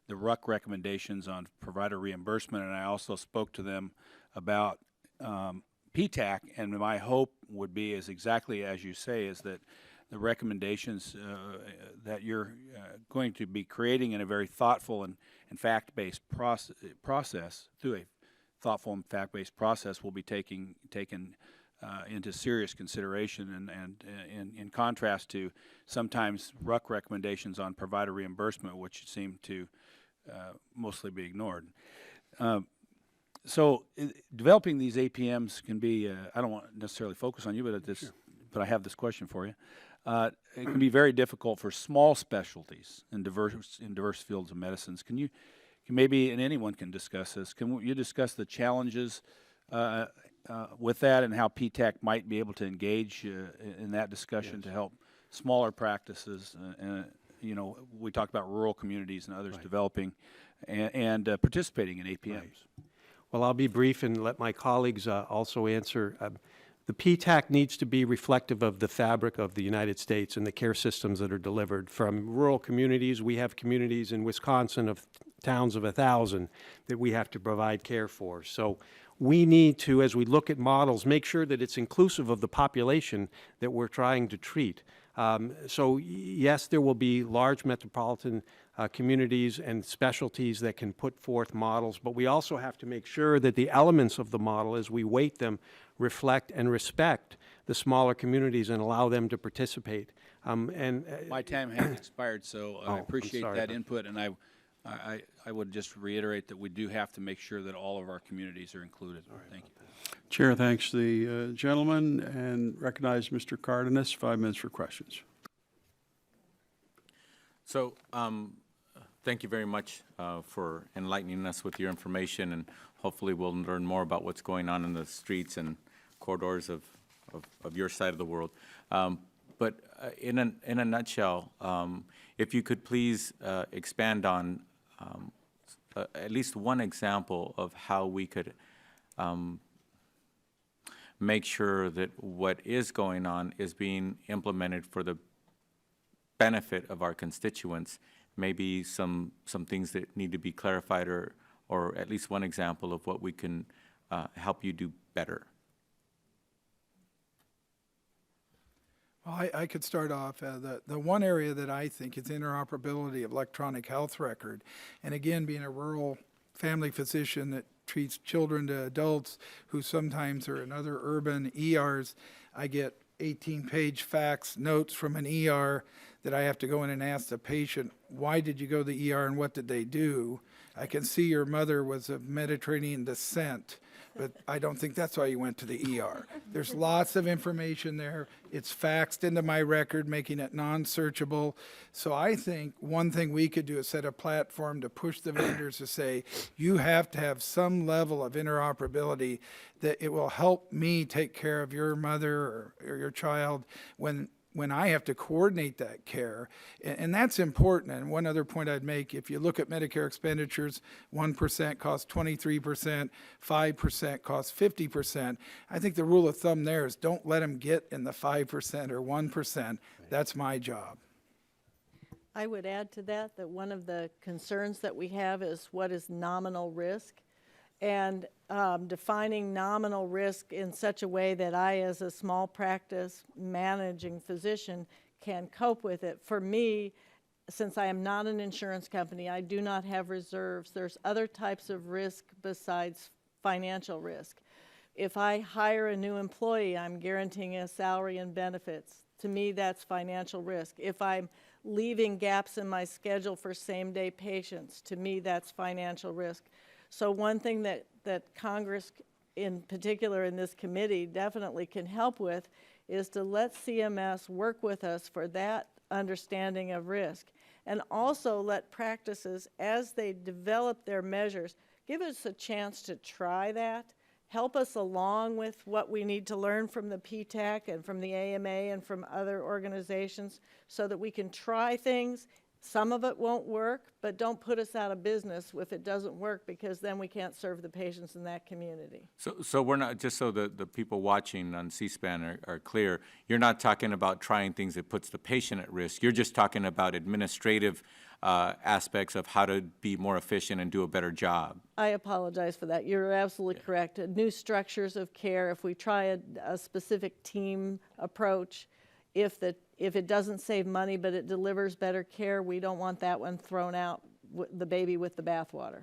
the RUC recommendations on provider reimbursement, and I also spoke to them about PTAC, and my hope would be is exactly as you say, is that the recommendations that you're going to be creating in a very thoughtful and fact-based process, through a thoughtful and fact-based process, will be taken into serious consideration, and in contrast to sometimes RUC recommendations on provider reimbursement, which seem to mostly be ignored. So developing these APMs can be, I don't want to necessarily focus on you, but I have this question for you. It can be very difficult for small specialties in diverse fields of medicines. Maybe, and anyone can discuss this, can you discuss the challenges with that and how PTAC might be able to engage in that discussion to help smaller practices? You know, we talked about rural communities and others developing and participating in APMs. Right. Well, I'll be brief and let my colleagues also answer. The PTAC needs to be reflective of the fabric of the United States and the care systems that are delivered. From rural communities, we have communities in Wisconsin of towns of 1,000 that we have to provide care for. So we need to, as we look at models, make sure that it's inclusive of the population that we're trying to treat. So yes, there will be large metropolitan communities and specialties that can put forth models, but we also have to make sure that the elements of the model, as we weight them, reflect and respect the smaller communities and allow them to participate. My time has expired, so I appreciate that input, and I would just reiterate that we do have to make sure that all of our communities are included. Thank you. Chair thanks the gentleman and recognize Mr. Cardenas, 5 minutes for questions. So thank you very much for enlightening us with your information, and hopefully we'll learn more about what's going on in the streets and corridors of your side of the world. But in a nutshell, if you could please expand on at least one example of how we could make sure that what is going on is being implemented for the benefit of our constituents. Maybe some things that need to be clarified, or at least one example of what we can help you do better. Well, I could start off. The one area that I think is interoperability of electronic health record. And again, being a rural family physician that treats children to adults who sometimes are in other urban ERs. I get 18-page fax notes from an ER that I have to go in and ask the patient, why did you go to the ER and what did they do? I can see your mother was of Mediterranean descent, but I don't think that's why you went to the ER. There's lots of information there. It's faxed into my record, making it non-searchable. So I think one thing we could do is set a platform to push the vendors to say, you have to have some level of interoperability that it will help me take care of your mother or your child when I have to coordinate that care. And that's important. And one other point I'd make, if you look at Medicare expenditures, 1% costs 23%, 5% costs 50%. I think the rule of thumb there is don't let them get in the 5% or 1%. That's my job. I would add to that one of the concerns that we have is what is nominal risk, and defining nominal risk in such a way that I, as a small practice managing physician, can cope with it. For me, since I am not an insurance company, I do not have reserves. There's other types of risk besides financial risk. If I hire a new employee, I'm guaranteeing a salary and benefits. To me, that's financial risk. If I'm leaving gaps in my schedule for same-day patients, to me, that's financial risk. So one thing that Congress, in particular in this committee, definitely can help with is to let CMS work with us for that understanding of risk, and also let practices, as they develop their measures, give us a chance to try that, help us along with what we need to learn from the PTAC and from the AMA and from other organizations so that we can try things. Some of it won't work, but don't put us out of business if it doesn't work, because then we can't serve the patients in that community. So we're not, just so the people watching on C-SPAN are clear, you're not talking about trying things that puts the patient at risk. You're just talking about administrative aspects of how to be more efficient and do a better job. I apologize for that. You're absolutely correct. New structures of care, if we try a specific team approach, if it doesn't save money but it delivers better care, we don't want that one thrown out, the baby with the bathwater.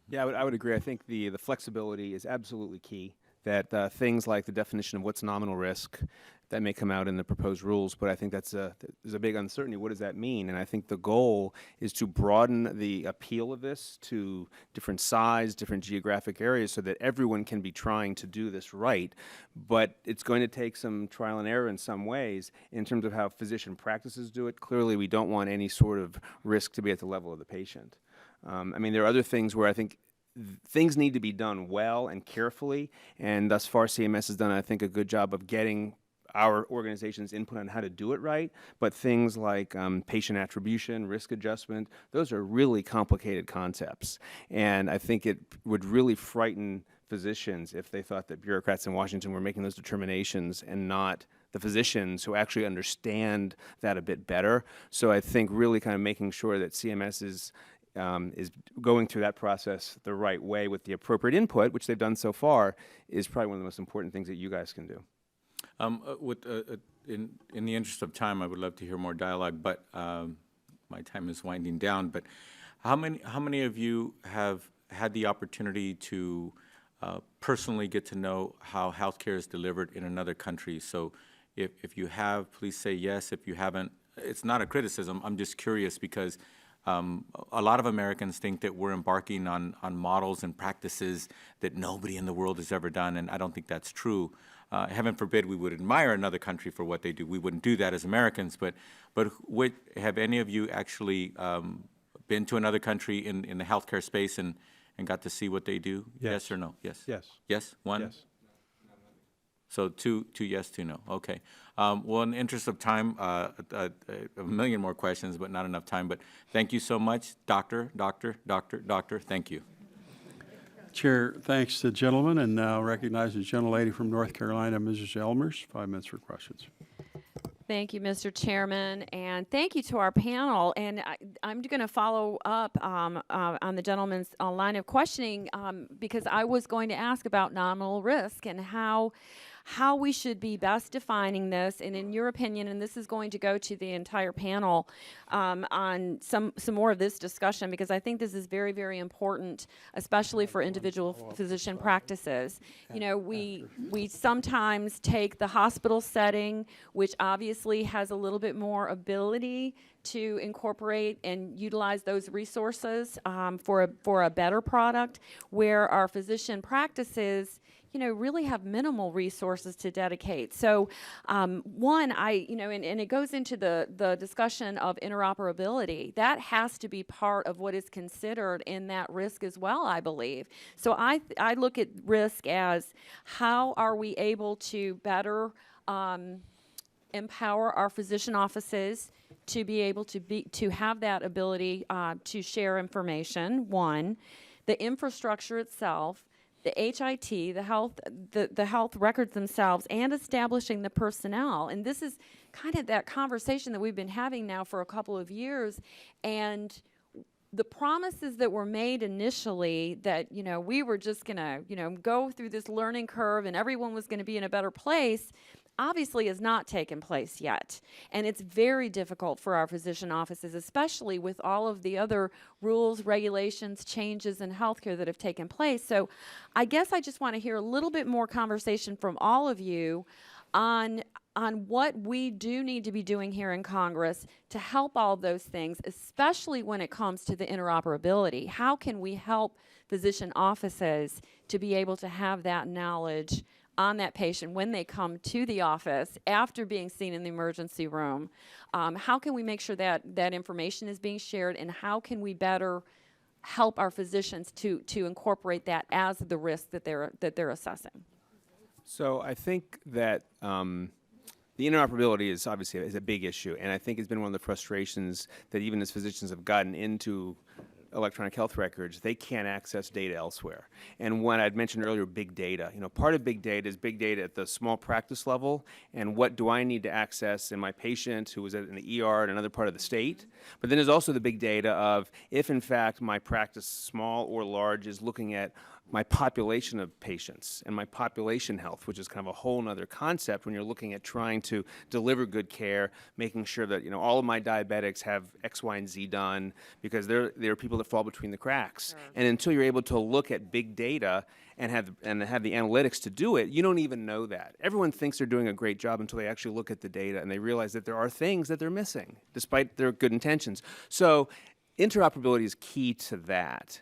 Yeah, I would agree. I think the flexibility is absolutely key, that things like the definition of what's nominal risk, that may come out in the proposed rules, but I think there's a big uncertainty. What does that mean? And I think the goal is to broaden the appeal of this to different size, different geographic areas so that everyone can be trying to do this right. But it's going to take some trial and error in some ways in terms of how physician practices do it. Clearly, we don't want any sort of risk to be at the level of the patient. I mean, there are other things where I think things need to be done well and carefully, and thus far CMS has done, I think, a good job of getting our organization's input on how to do it right, but things like patient attribution, risk adjustment, those are really complicated concepts. And I think it would really frighten physicians if they thought that bureaucrats in Washington were making those determinations and not the physicians who actually understand that a bit better. So I think really kind of making sure that CMS is going through that process the right way with the appropriate input, which they've done so far, is probably one of the most important things that you guys can do. In the interest of time, I would love to hear more dialogue, but my time is winding down. But how many of you have had the opportunity to personally get to know how healthcare is delivered in another country? So if you have, please say yes. If you haven't, it's not a criticism. I'm just curious because a lot of Americans think that we're embarking on models and practices that nobody in the world has ever done, and I don't think that's true. Heaven forbid we would admire another country for what they do. We wouldn't do that as Americans, but have any of you actually been to another country in the healthcare space and got to see what they do? Yes. Yes or no? Yes. Yes. Yes? One? Yes. So two yes, two no. Okay. Well, in the interest of time, a million more questions, but not enough time. But thank you so much, Doctor. Thank you. Chair, thanks to the gentleman, and now recognize the gentlelady from North Carolina, Mrs. Elmers. 5 minutes for questions. Thank you, Mr. Chairman, and thank you to our panel. And I'm going to follow up on the gentleman's line of questioning because I was going to ask about nominal risk and how how we should be best defining this, and in your opinion, and this is going to go to the entire panel on some more of this discussion, because I think this is very, very important, especially for individual physician practices. You know, we sometimes take the hospital setting, which obviously has a little bit more ability to incorporate and utilize those resources for a better product, where our physician practices, you know, really have minimal resources to dedicate. So one, you know, and it goes into the discussion of interoperability. That has to be part of what is considered in that risk as well, I believe. So I look at risk as, how are we able to better empower our physician offices to be able to have that ability to share information, one. The infrastructure itself, the HIT, the health records themselves, and establishing the personnel. And this is kind of that conversation that we've been having now for a couple of years. And the promises that were made initially, that, you know, we were just going to, you know, go through this learning curve and everyone was going to be in a better place, obviously has not taken place yet. And it's very difficult for our physician offices, especially with all of the other rules, regulations, changes in healthcare that have taken place. So I guess I just want to hear a little bit more conversation from all of you on what we do need to be doing here in Congress to help all those things, especially when it comes to the interoperability. How can we help physician offices to be able to have that knowledge on that patient when they come to the office after being seen in the emergency room? How can we make sure that that information is being shared, and how can we better help our physicians to incorporate that as the risk that they're assessing? So I think that the interoperability is obviously a big issue, and I think it's been one of the frustrations that even as physicians have gotten into electronic health records, they can't access data elsewhere. And when I'd mentioned earlier, big data, you know, part of big data is big data at the small practice level, and what do I need to access in my patient who is in the ER in another part of the state. But then there's also the big data of, if in fact my practice, small or large, is looking at my population of patients and my population health, which is kind of a whole nother concept when you're looking at trying to deliver good care, making sure that, you know, all of my diabetics have X, Y, and Z done, because there are people that fall between the cracks. Sure. And until you're able to look at big data and have the analytics to do it, you don't even know that. Everyone thinks they're doing a great job until they actually look at the data and they realize that there are things that they're missing, despite their good intentions. So interoperability is key to that.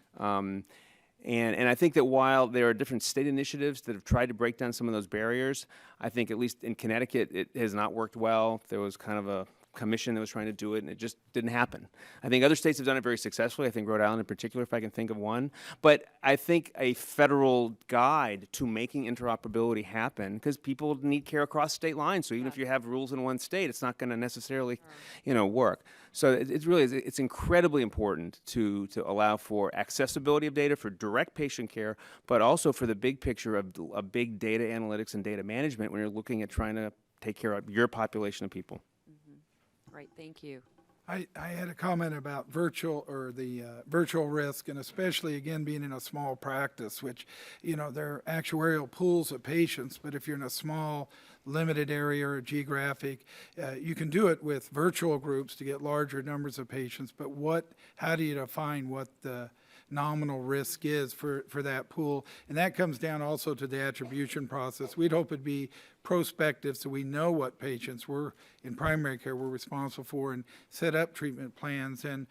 And I think that while there are different state initiatives that have tried to break down some of those barriers, I think at least in Connecticut it has not worked well. There was kind of a commission that was trying to do it, and it just didn't happen. I think other states have done it very successfully. I think Rhode Island in particular, if I can think of one. But I think a federal guide to making interoperability happen, because people need care across state lines. So even if you have rules in one state, it's not going to necessarily, you know, work. So it really is. It's incredibly important to allow for accessibility of data for direct patient care, but also for the big picture of big data analytics and data management when you're looking at trying to take care of your population of people. Right, thank you. I had a comment about virtual risk, and especially, again, being in a small practice, which, you know, there are actuarial pools of patients, but if you're in a small, limited area or geographic, you can do it with virtual groups to get larger numbers of patients, but how do you define what the nominal risk is for that pool? And that comes down also to the attribution process. We'd hope it'd be prospective, so we know what patients in primary care we're responsible for, and set up treatment plans and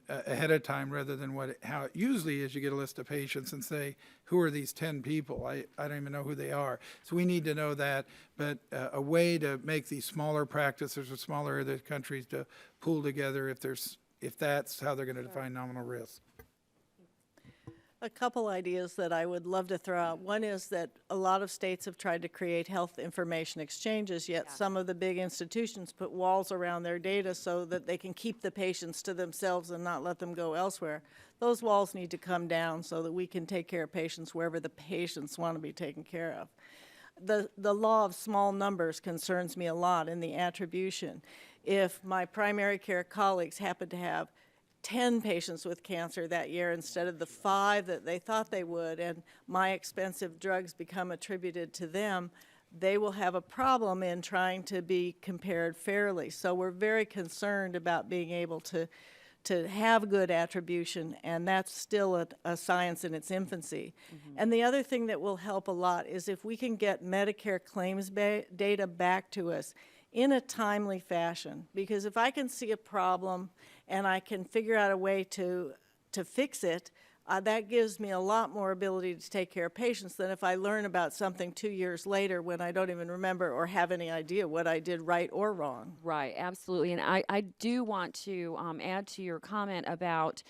ahead of time, rather than how it usually is. You get a list of patients and say, who are these 10 people? I don't even know who they are. So we need to know that, but a way to make these smaller practices or smaller other countries to pool together if that's how they're going to define nominal risk. A couple ideas that I would love to throw out. One is that a lot of states have tried to create health information exchanges, yet some of the big institutions put walls around their data so that they can keep the patients to themselves and not let them go elsewhere. Those walls need to come down so that we can take care of patients wherever the patients want to be taken care of. The law of small numbers concerns me a lot in the attribution. If my primary care colleagues happen to have 10 patients with cancer that year instead of the 5 that they thought they would, and my expensive drugs become attributed to them, they will have a problem in trying to be compared fairly. So we're very concerned about being able to have good attribution, and that's still a science in its infancy. And the other thing that will help a lot is if we can get Medicare claims data back to us in a timely fashion. Because if I can see a problem and I can figure out a way to fix it, that gives me a lot more ability to take care of patients than if I learn about something 2 years later when I don't even remember or have any idea what I did right or wrong. Right, absolutely. And I do want to add to your comment about,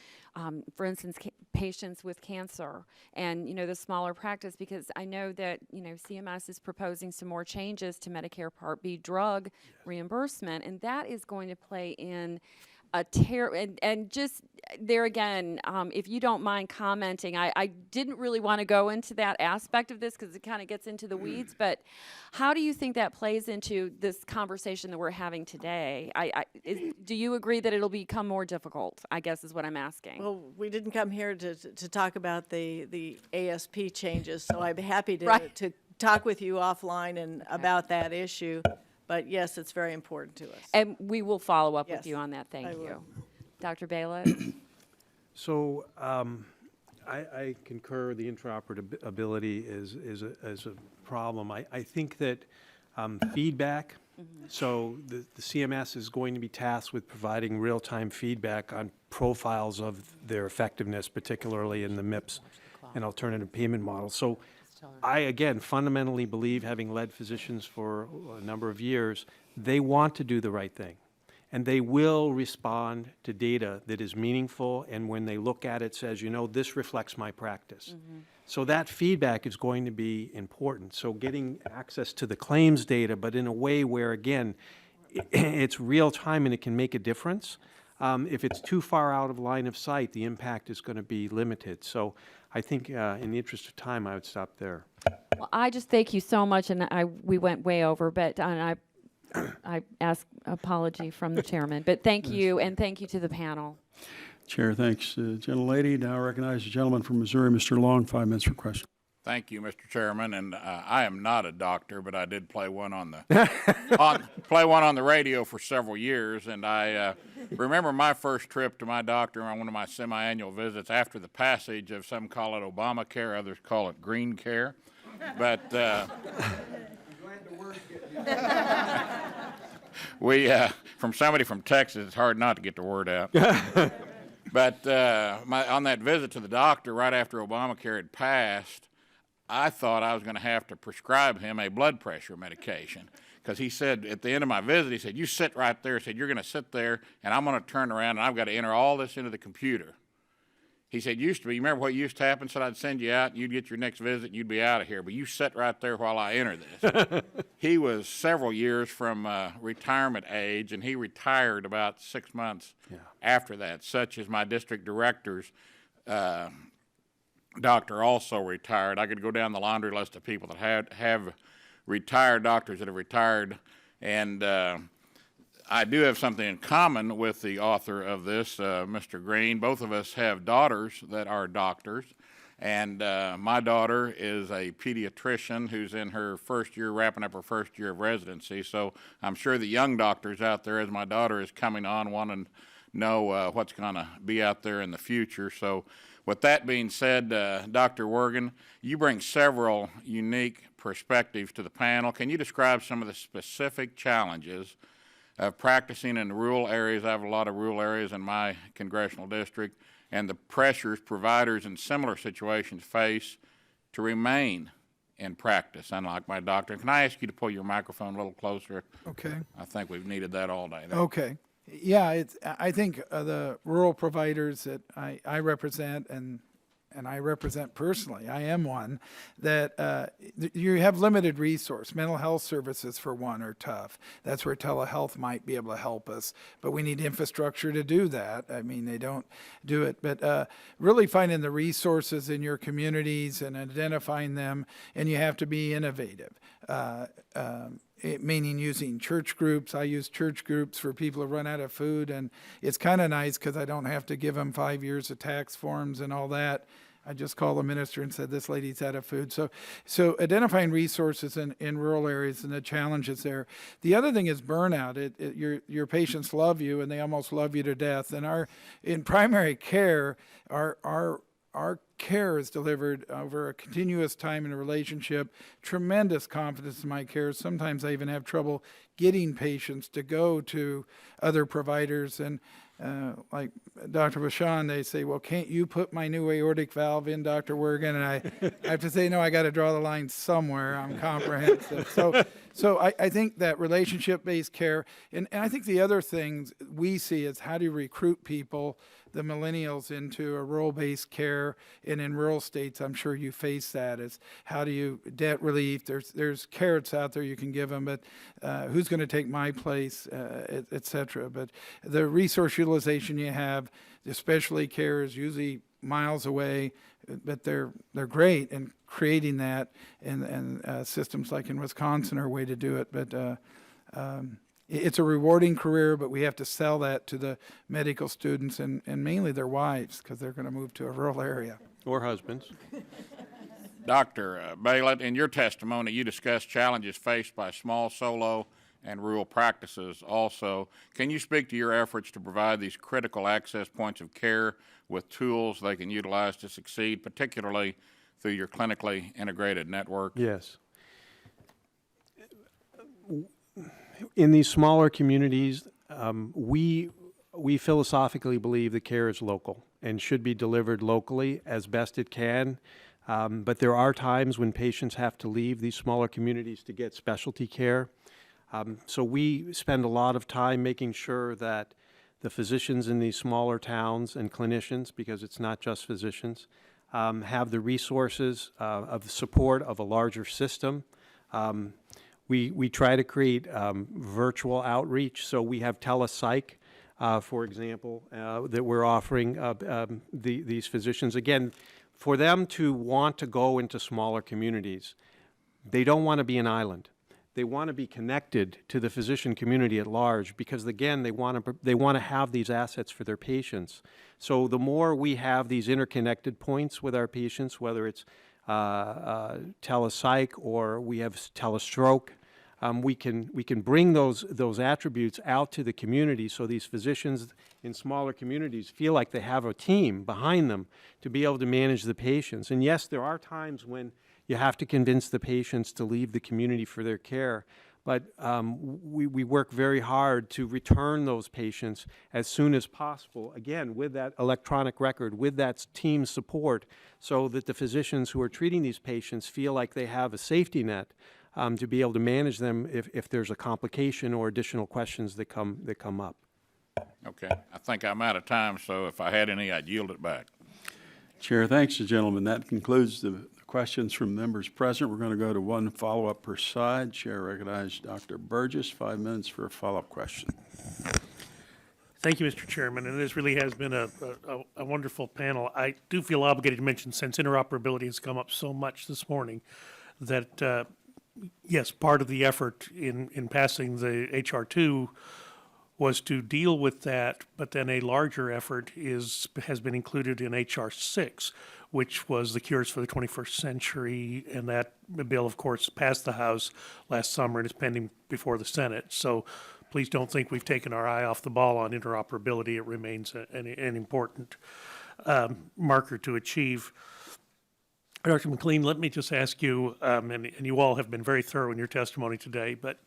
for instance, patients with cancer and, the smaller practice, because I know that, CMS is proposing some more changes to Medicare Part B drug reimbursement, and that is going to play in and just there again, if you don't mind commenting, I didn't really want to go into that aspect of this because it kind of gets into the weeds, but how do you think that plays into this conversation that we're having today? Do you agree that it'll become more difficult, I guess is what I'm asking? Well, we didn't come here to talk about the ASP changes, so I'd be happy to, Right. to talk with you offline and about that issue. But yes, it's very important to us. And we will follow up with Yes, you on that. Thank I you. will. Dr. Bayless? So I concur the interoperability is a problem. I think that feedback, so the CMS is going to be tasked with providing real-time feedback on profiles of their effectiveness, particularly in the MIPS and alternative payment models. So I, again, fundamentally believe, having led physicians for a number of years, they want to do the right thing. And they will respond to data that is meaningful, and when they look at it, says, this reflects my practice. So that feedback is going to be important. So getting access to the claims data, but in a way where, again, it's real time and it can make a difference. If it's too far out of line of sight, the impact is going to be limited. So I think in the interest of time, I would stop there. Well, I just thank you so much, and we went way over, but I ask apology from the chairman. But thank you, and thank you to the panel. Chair, thanks, gentlelady. Now recognize the gentleman from Missouri, Mr. Long, 5 minutes for question. Thank you, Mr. Chairman, and I am not a doctor, but I did play one on the radio for several years, and I remember my first trip to my doctor on one of my semi-annual visits after the passage of some call it Obamacare, others call it Green Care, but we from somebody from Texas, it's hard not to get the word out. But on that visit to the doctor right after Obamacare had passed, I thought I was going to have to prescribe him a blood pressure medication, because he said at the end of my visit, he said, "You sit right there." He said, "You're going to sit there, and I'm going to turn around, and I've got to enter all this into the computer." He said, "You remember what used to happen? Said I'd send you out, and you'd get your next visit, and you'd be out of here. But you sit right there while I enter this." He was several years from retirement age, and he retired about 6 months after that, such as my district director's doctor also retired. I could go down the laundry list of people that have retired doctors that have retired, and I do have something in common with the author of this, Mr. Green. Both of us have daughters that are doctors, and my daughter is a pediatrician who's in her first year, wrapping up her first year of residency. So I'm sure the young doctors out there, as my daughter is coming on, want to know what's going to be out there in the future. So with that being said, Dr. Wergen, you bring several unique perspectives to the panel. Can you describe some of the specific challenges of practicing in rural areas? I have a lot of rural areas in my congressional district, and the pressures providers in similar situations face to remain in practice, unlike my doctor. Can I ask you to pull your microphone a little closer? Okay. I think we've needed that all day. Okay. Yeah, I think the rural providers that I represent, and I represent personally, I am one, that you have limited resource. Mental health services, for one, are tough. That's where telehealth might be able to help us, but we need infrastructure to do that. I mean, they don't do it, but really finding the resources in your communities and identifying them, and you have to be innovative. Meaning using church groups. I use church groups for people who run out of food, and it's kind of nice because I don't have to give them 5 years of tax forms and all that. I just called the minister and said, this lady's out of food. So identifying resources in rural areas and the challenges there. The other thing is burnout. Your patients love you, and they almost love you to death. And in primary care, our care is delivered over a continuous time in a relationship, tremendous confidence in my care. Sometimes I even have trouble getting patients to go to other providers. And like Dr. Bashan, they say, well, can't you put my new aortic valve in, Dr. Wergen? And I have to say, no, I got to draw the line somewhere. I'm comprehensive. So I think that relationship-based care, and I think the other things we see is how do you recruit people, the millennials, into a rural-based care. And in rural states, I'm sure you face that, is how do you, debt relief, there's carrots out there you can give them, but who's going to take my place, et cetera. But the resource utilization you have, the specialty care is usually miles away, but they're great in creating that, and systems like in Wisconsin are a way to do it. But it's a rewarding career, but we have to sell that to the medical students and mainly their wives, because they're going to move to a rural area. Or husbands. Dr. Baylett, in your testimony, you discussed challenges faced by small solo and rural practices also. Can you speak to your efforts to provide these critical access points of care with tools they can utilize to succeed, particularly through your clinically integrated network? Yes. In these smaller communities, we philosophically believe the care is local and should be delivered locally as best it can. But there are times when patients have to leave these smaller communities to get specialty care. So we spend a lot of time making sure that the physicians in these smaller towns and clinicians, because it's not just physicians, have the resources of the support of a larger system. We try to create virtual outreach. So we have telepsych, for example, that we're offering these physicians. Again, for them to want to go into smaller communities, they don't want to be an island. They want to be connected to the physician community at large because, again, they want to have these assets for their patients. So the more we have these interconnected points with our patients, whether it's telepsych or we have telestroke, we can bring those attributes out to the community so these physicians in smaller communities feel like they have a team behind them to be able to manage the patients. And yes, there are times when you have to convince the patients to leave the community for their care, but we work very hard to return those patients as soon as possible, again, with that electronic record, with that team support, so that the physicians who are treating these patients feel like they have a safety net to be able to manage them if there's a complication or additional questions that come up. Okay. I think I'm out of time, so if I had any, I'd yield it back. Chair, thanks, gentlemen. That concludes the questions from members present. We're going to go to one follow-up per side. Chair recognizes Dr. Burgess, 5 minutes for a follow-up question. Thank you, Mr. Chairman, and this really has been a wonderful panel. I do feel obligated to mention, since interoperability has come up so much this morning, that yes, part of the effort in passing the HR 2 was to deal with that, but then a larger effort has been included in HR 6, which was the Cures for the 21st Century, and that bill, of course, passed the House last summer and is pending before the Senate. So please don't think we've taken our eye off the ball on interoperability. It remains an important marker to achieve. Dr. McLean, let me just ask you, and you all have been very thorough in your testimony today, but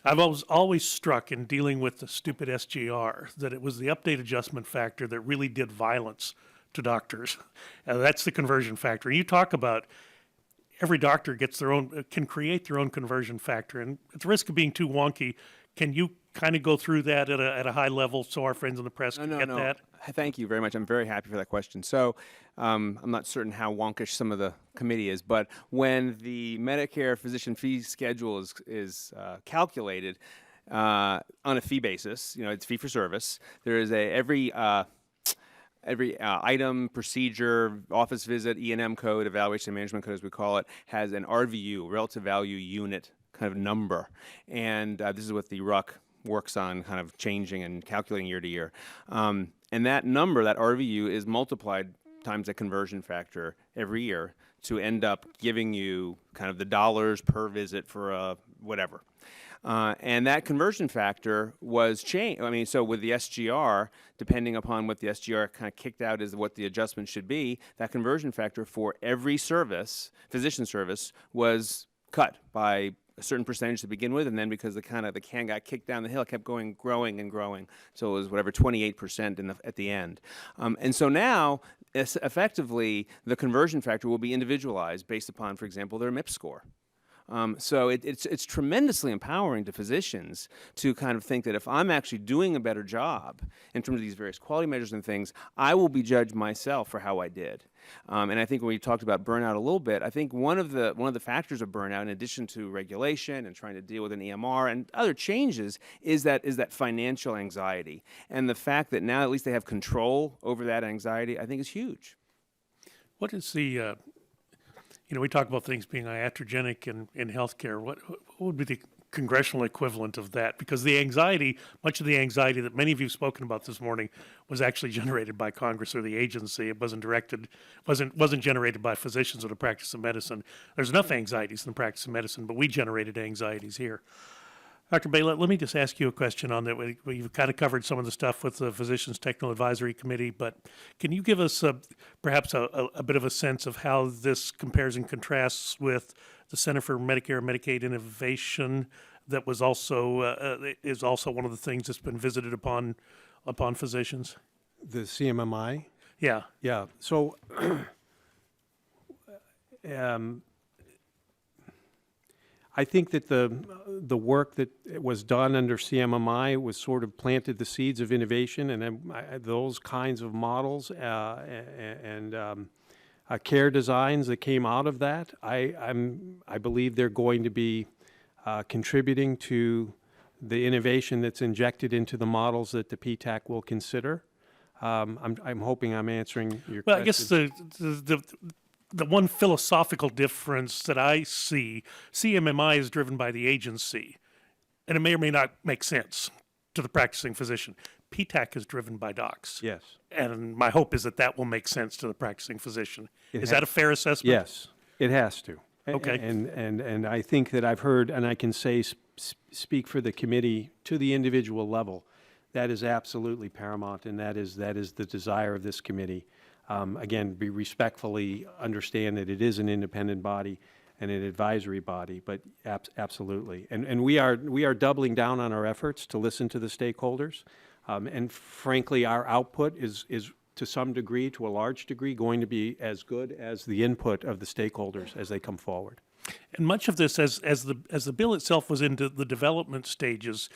I've always struck in dealing with the stupid SGR that it was the update adjustment factor that really did violence to doctors. That's the conversion factor. You talk about every doctor can create their own conversion factor, and at the risk of being too wonky, can you kind of go through that at a high level so our friends in the press can get that? Thank you very much. I'm very happy for that question. So I'm not certain how wonkish some of the committee is, but when the Medicare physician fee schedule is calculated on a fee basis, it's fee for service, there is every item, procedure, office visit, E&M code, evaluation and management code as we call it, has an RVU, relative value unit kind of number. And this is what the RUC works on kind of changing and calculating year to year. And that number, that RVU, is multiplied times a conversion factor every year to end up giving you kind of the dollars per visit for whatever. And that conversion factor was changed. I mean, so with the SGR, depending upon what the SGR kind of kicked out as what the adjustment should be, that conversion factor for every service, physician service, was cut by a certain percentage to begin with, and then because the can got kicked down the hill, it kept growing and growing, so it was whatever 28% at the end. And so now, effectively, the conversion factor will be individualized based upon, for example, their MIPS score. So it's tremendously empowering to physicians to kind of think that if I'm actually doing a better job in terms of these various quality measures and things, I will be judged myself for how I did. And I think when we talked about burnout a little bit, I think one of the factors of burnout, in addition to regulation and trying to deal with an EMR and other changes, is that financial anxiety. And the fact that now at least they have control over that anxiety, I think is huge. What is the we talk about things being iatrogenic in healthcare. What would be the congressional equivalent of that? Because the anxiety, much of the anxiety that many of you have spoken about this morning, was actually generated by Congress or the agency. It wasn't generated by physicians or the practice of medicine. There's enough anxieties in the practice of medicine, but we generated anxieties here. Dr. Bay, let me just ask you a question on that. We've kind of covered some of the stuff with the Physicians Technical Advisory Committee, but can you give us perhaps a bit of a sense of how this compares and contrasts with the Center for Medicare and Medicaid Innovation that was also is also one of the things that's been visited upon physicians? The CMMI? Yeah. Yeah. So I think that the work that was done under CMMI was sort of planted the seeds of innovation, and those kinds of models and care designs that came out of that, I believe they're going to be contributing to the innovation that's injected into the models that the PTAC will consider. I'm hoping I'm answering your question. Well, I guess the one philosophical difference that I see, CMMI is driven by the agency, and it may or may not make sense to the practicing physician. PTAC is driven by docs. Yes. And my hope is that will make sense to the practicing physician. Is that a fair assessment? Yes, it has to. Okay. And I think that I've heard, and I can say, speak for the committee to the individual level, that is absolutely paramount, and that is the desire of this committee. Again, be respectfully understand that it is an independent body and an advisory body, but absolutely. And we are doubling down on our efforts to listen to the stakeholders. And frankly, our output is to some degree, to a large degree, going to be as good as the input of the stakeholders as they come forward. And much of this, as the bill itself was into the development stages,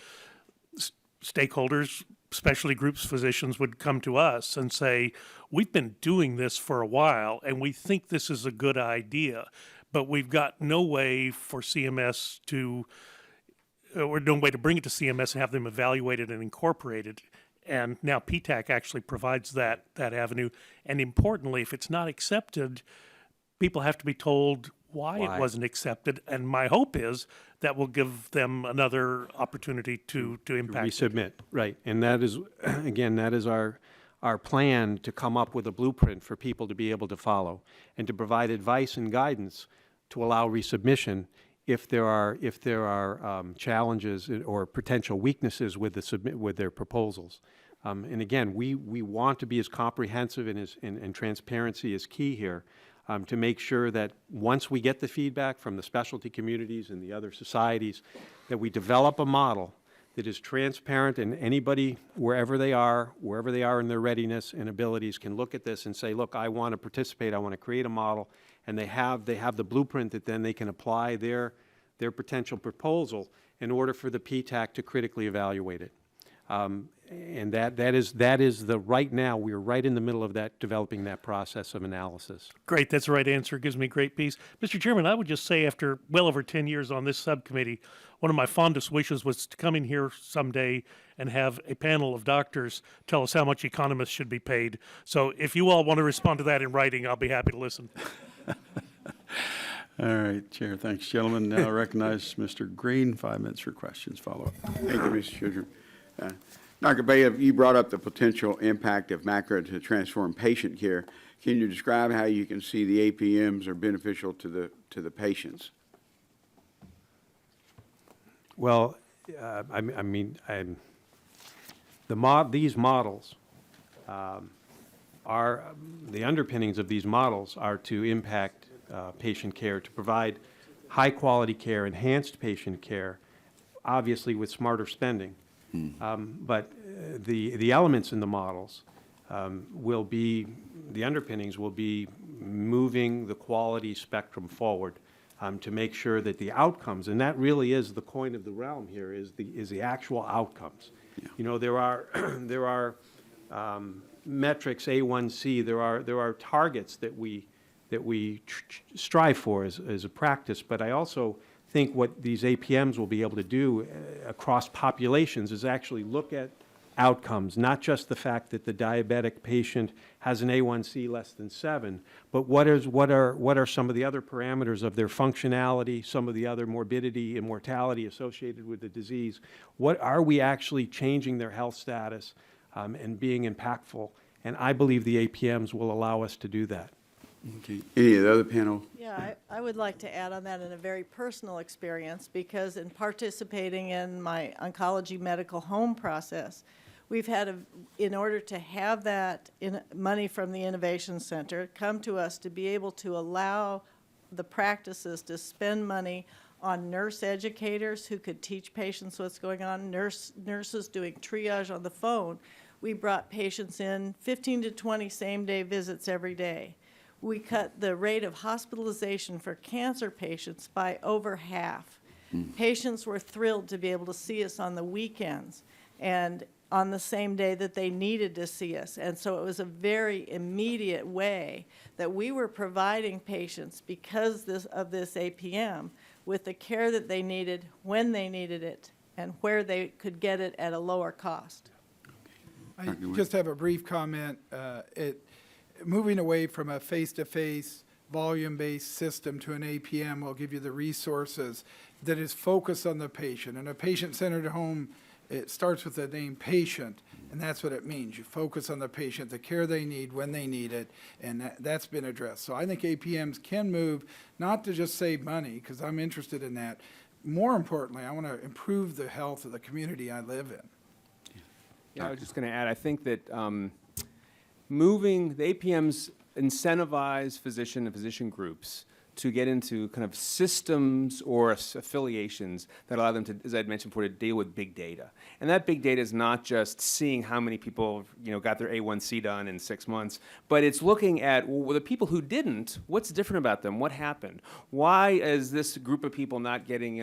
stakeholders, specialty groups, physicians would come to us and say, we've been doing this for a while and we think this is a good idea, but we've got no way for CMS or no way to bring it to CMS and have them evaluated and incorporated. And now PTAC actually provides that avenue. And importantly, if it's not accepted, people have to be told why it wasn't accepted. And my hope is that will give them another opportunity to impact resubmit, right. And that is, again, that is our plan to come up with a blueprint for people to be able to follow and to provide advice and guidance to allow resubmission if there are challenges or potential weaknesses with their proposals. And again, we want to be as comprehensive and transparency is key here. To make sure that once we get the feedback from the specialty communities and the other societies, that we develop a model that is transparent and anybody, wherever they are in their readiness and abilities, can look at this and say, look, I want to participate, I want to create a model, and they have the blueprint that then they can apply their potential proposal in order for the PTAC to critically evaluate it. And that is right now, we're right in the middle of that, developing that process of analysis. Great, that's the right answer. Gives me great peace. Mr. Chairman, I would just say after well over 10 years on this subcommittee, one of my fondest wishes was to come in here someday and have a panel of doctors tell us how much economists should be paid. So if you all want to respond to that in writing, I'll be happy to listen. All right, Chair. Thanks, gentlemen. Now I recognize Mr. Green, 5 minutes for questions. Follow up. Thank you, Mr. Chairman. Dr. Bay, you brought up the potential impact of MACRA to transform patient care. Can you describe how you can see the APMs are beneficial to the patients? Well, these models are, the underpinnings of these models are to impact patient care, to provide high-quality care, enhanced patient care, obviously with smarter spending. But the elements in the models will be, the underpinnings will be moving the quality spectrum forward to make sure that the outcomes, and that really is the coin of the realm here, is the actual outcomes. Yeah. You know, there are there are metrics, A1C, there are targets that we strive for as a practice, but I also think what these APMs will be able to do across populations is actually look at outcomes, not just the fact that the diabetic patient has an A1C less than 7, but what are some of the other parameters of their functionality, some of the other morbidity and mortality associated with the disease. What are we actually changing their health status and being impactful? And I believe the APMs will allow us to do that. Okay. Any of the other panel? Yeah, I would like to add on that in a very personal experience, because in participating in my oncology medical home process, we've had, in order to have that money from the Innovation Center come to us to be able to allow the practices to spend money on nurse educators who could teach patients what's going on, nurses doing triage on the phone. We brought patients in 15 to 20 same-day visits every day. We cut the rate of hospitalization for cancer patients by over half. Patients were thrilled to be able to see us on the weekends and on the same day that they needed to see us. And so it was a very immediate way that we were providing patients, because of this APM, with the care that they needed, when they needed it, and where they could get it at a lower cost. I just have a brief comment. Moving away from a face-to-face, volume-based system to an APM will give you the resources that is focused on the patient. And a patient-centered home, it starts with the name patient, and that's what it means. You focus on the patient, the care they need, when they need it, and that's been addressed. So I think APMs can move, not to just save money, because I'm interested in that. More importantly, I want to improve the health of the community I live in. Yeah, I was just going to add, I think that moving the APMs incentivize physician and physician groups to get into kind of systems or affiliations that allow them to, as I had mentioned before, to deal with big data. And that big data is not just seeing how many people, got their A1C done in 6 months, but it's looking at, well, the people who didn't, what's different about them? What happened? Why is this group of people not getting,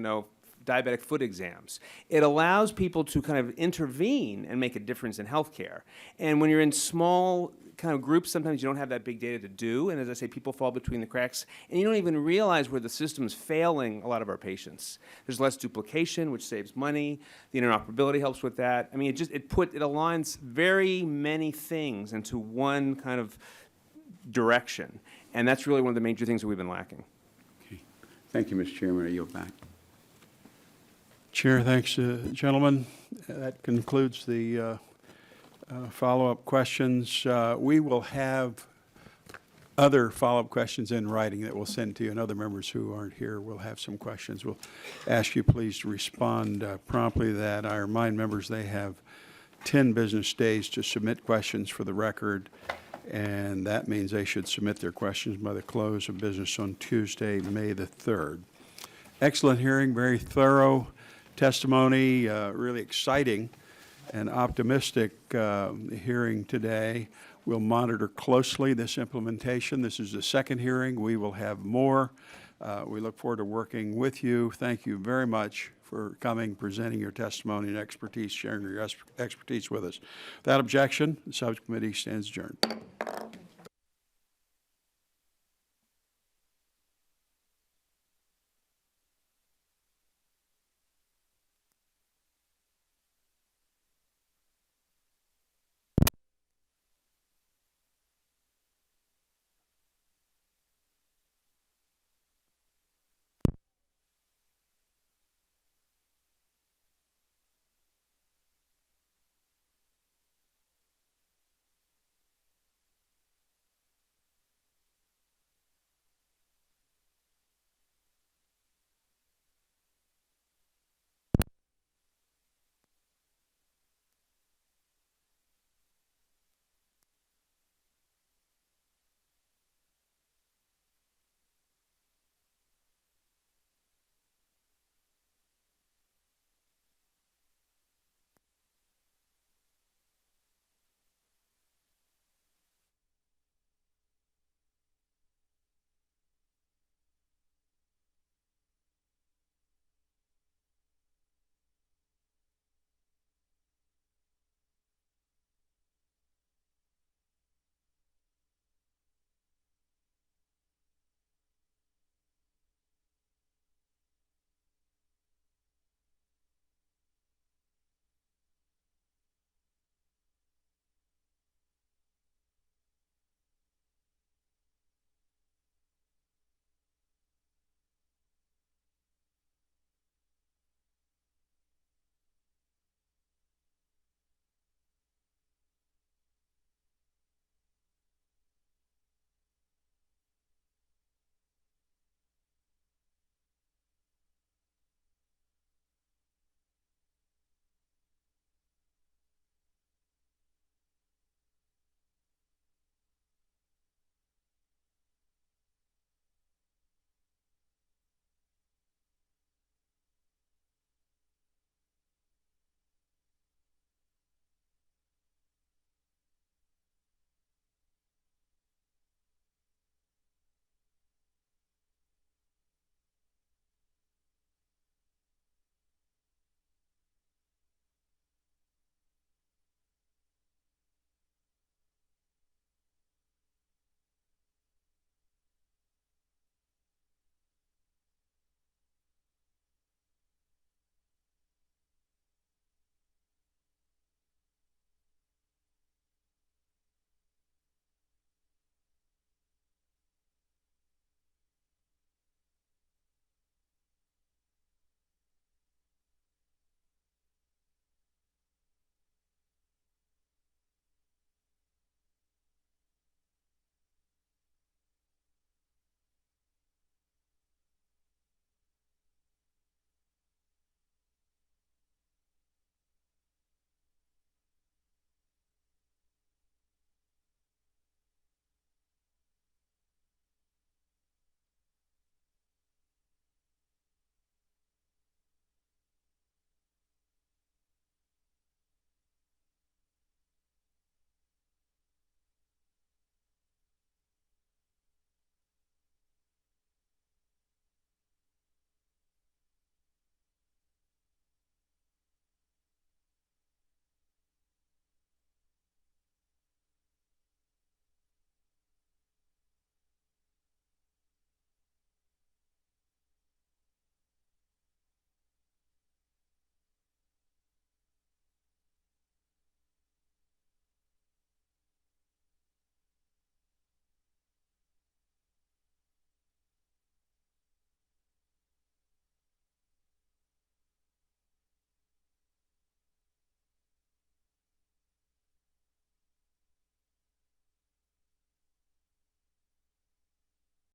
diabetic foot exams? It allows people to kind of intervene and make a difference in healthcare. And when you're in small kind of groups, sometimes you don't have that big data to do. And as I say, people fall between the cracks, and you don't even realize where the system's failing a lot of our patients. There's less duplication, which saves money. The interoperability helps with that. I mean, it aligns very many things into one kind of direction. And that's really one of the major things that we've been lacking. Okay. Thank you, Mr. Chairman. I yield back. Chair, thanks, gentlemen. That concludes the follow-up questions. We will have other follow-up questions in writing that we'll send to you, and other members who aren't here will have some questions. We'll ask you please to respond promptly. That I remind members they have 10 business days to submit questions for the record, and that means they should submit their questions by the close of business on Tuesday, May the 3rd. Excellent hearing, very thorough testimony, really exciting and optimistic hearing today. We'll monitor closely this implementation. This is the second hearing. We will have more. We look forward to working with you. Thank you very much for coming, presenting your testimony and expertise, sharing your expertise with us. Without objection, the subcommittee stands adjourned.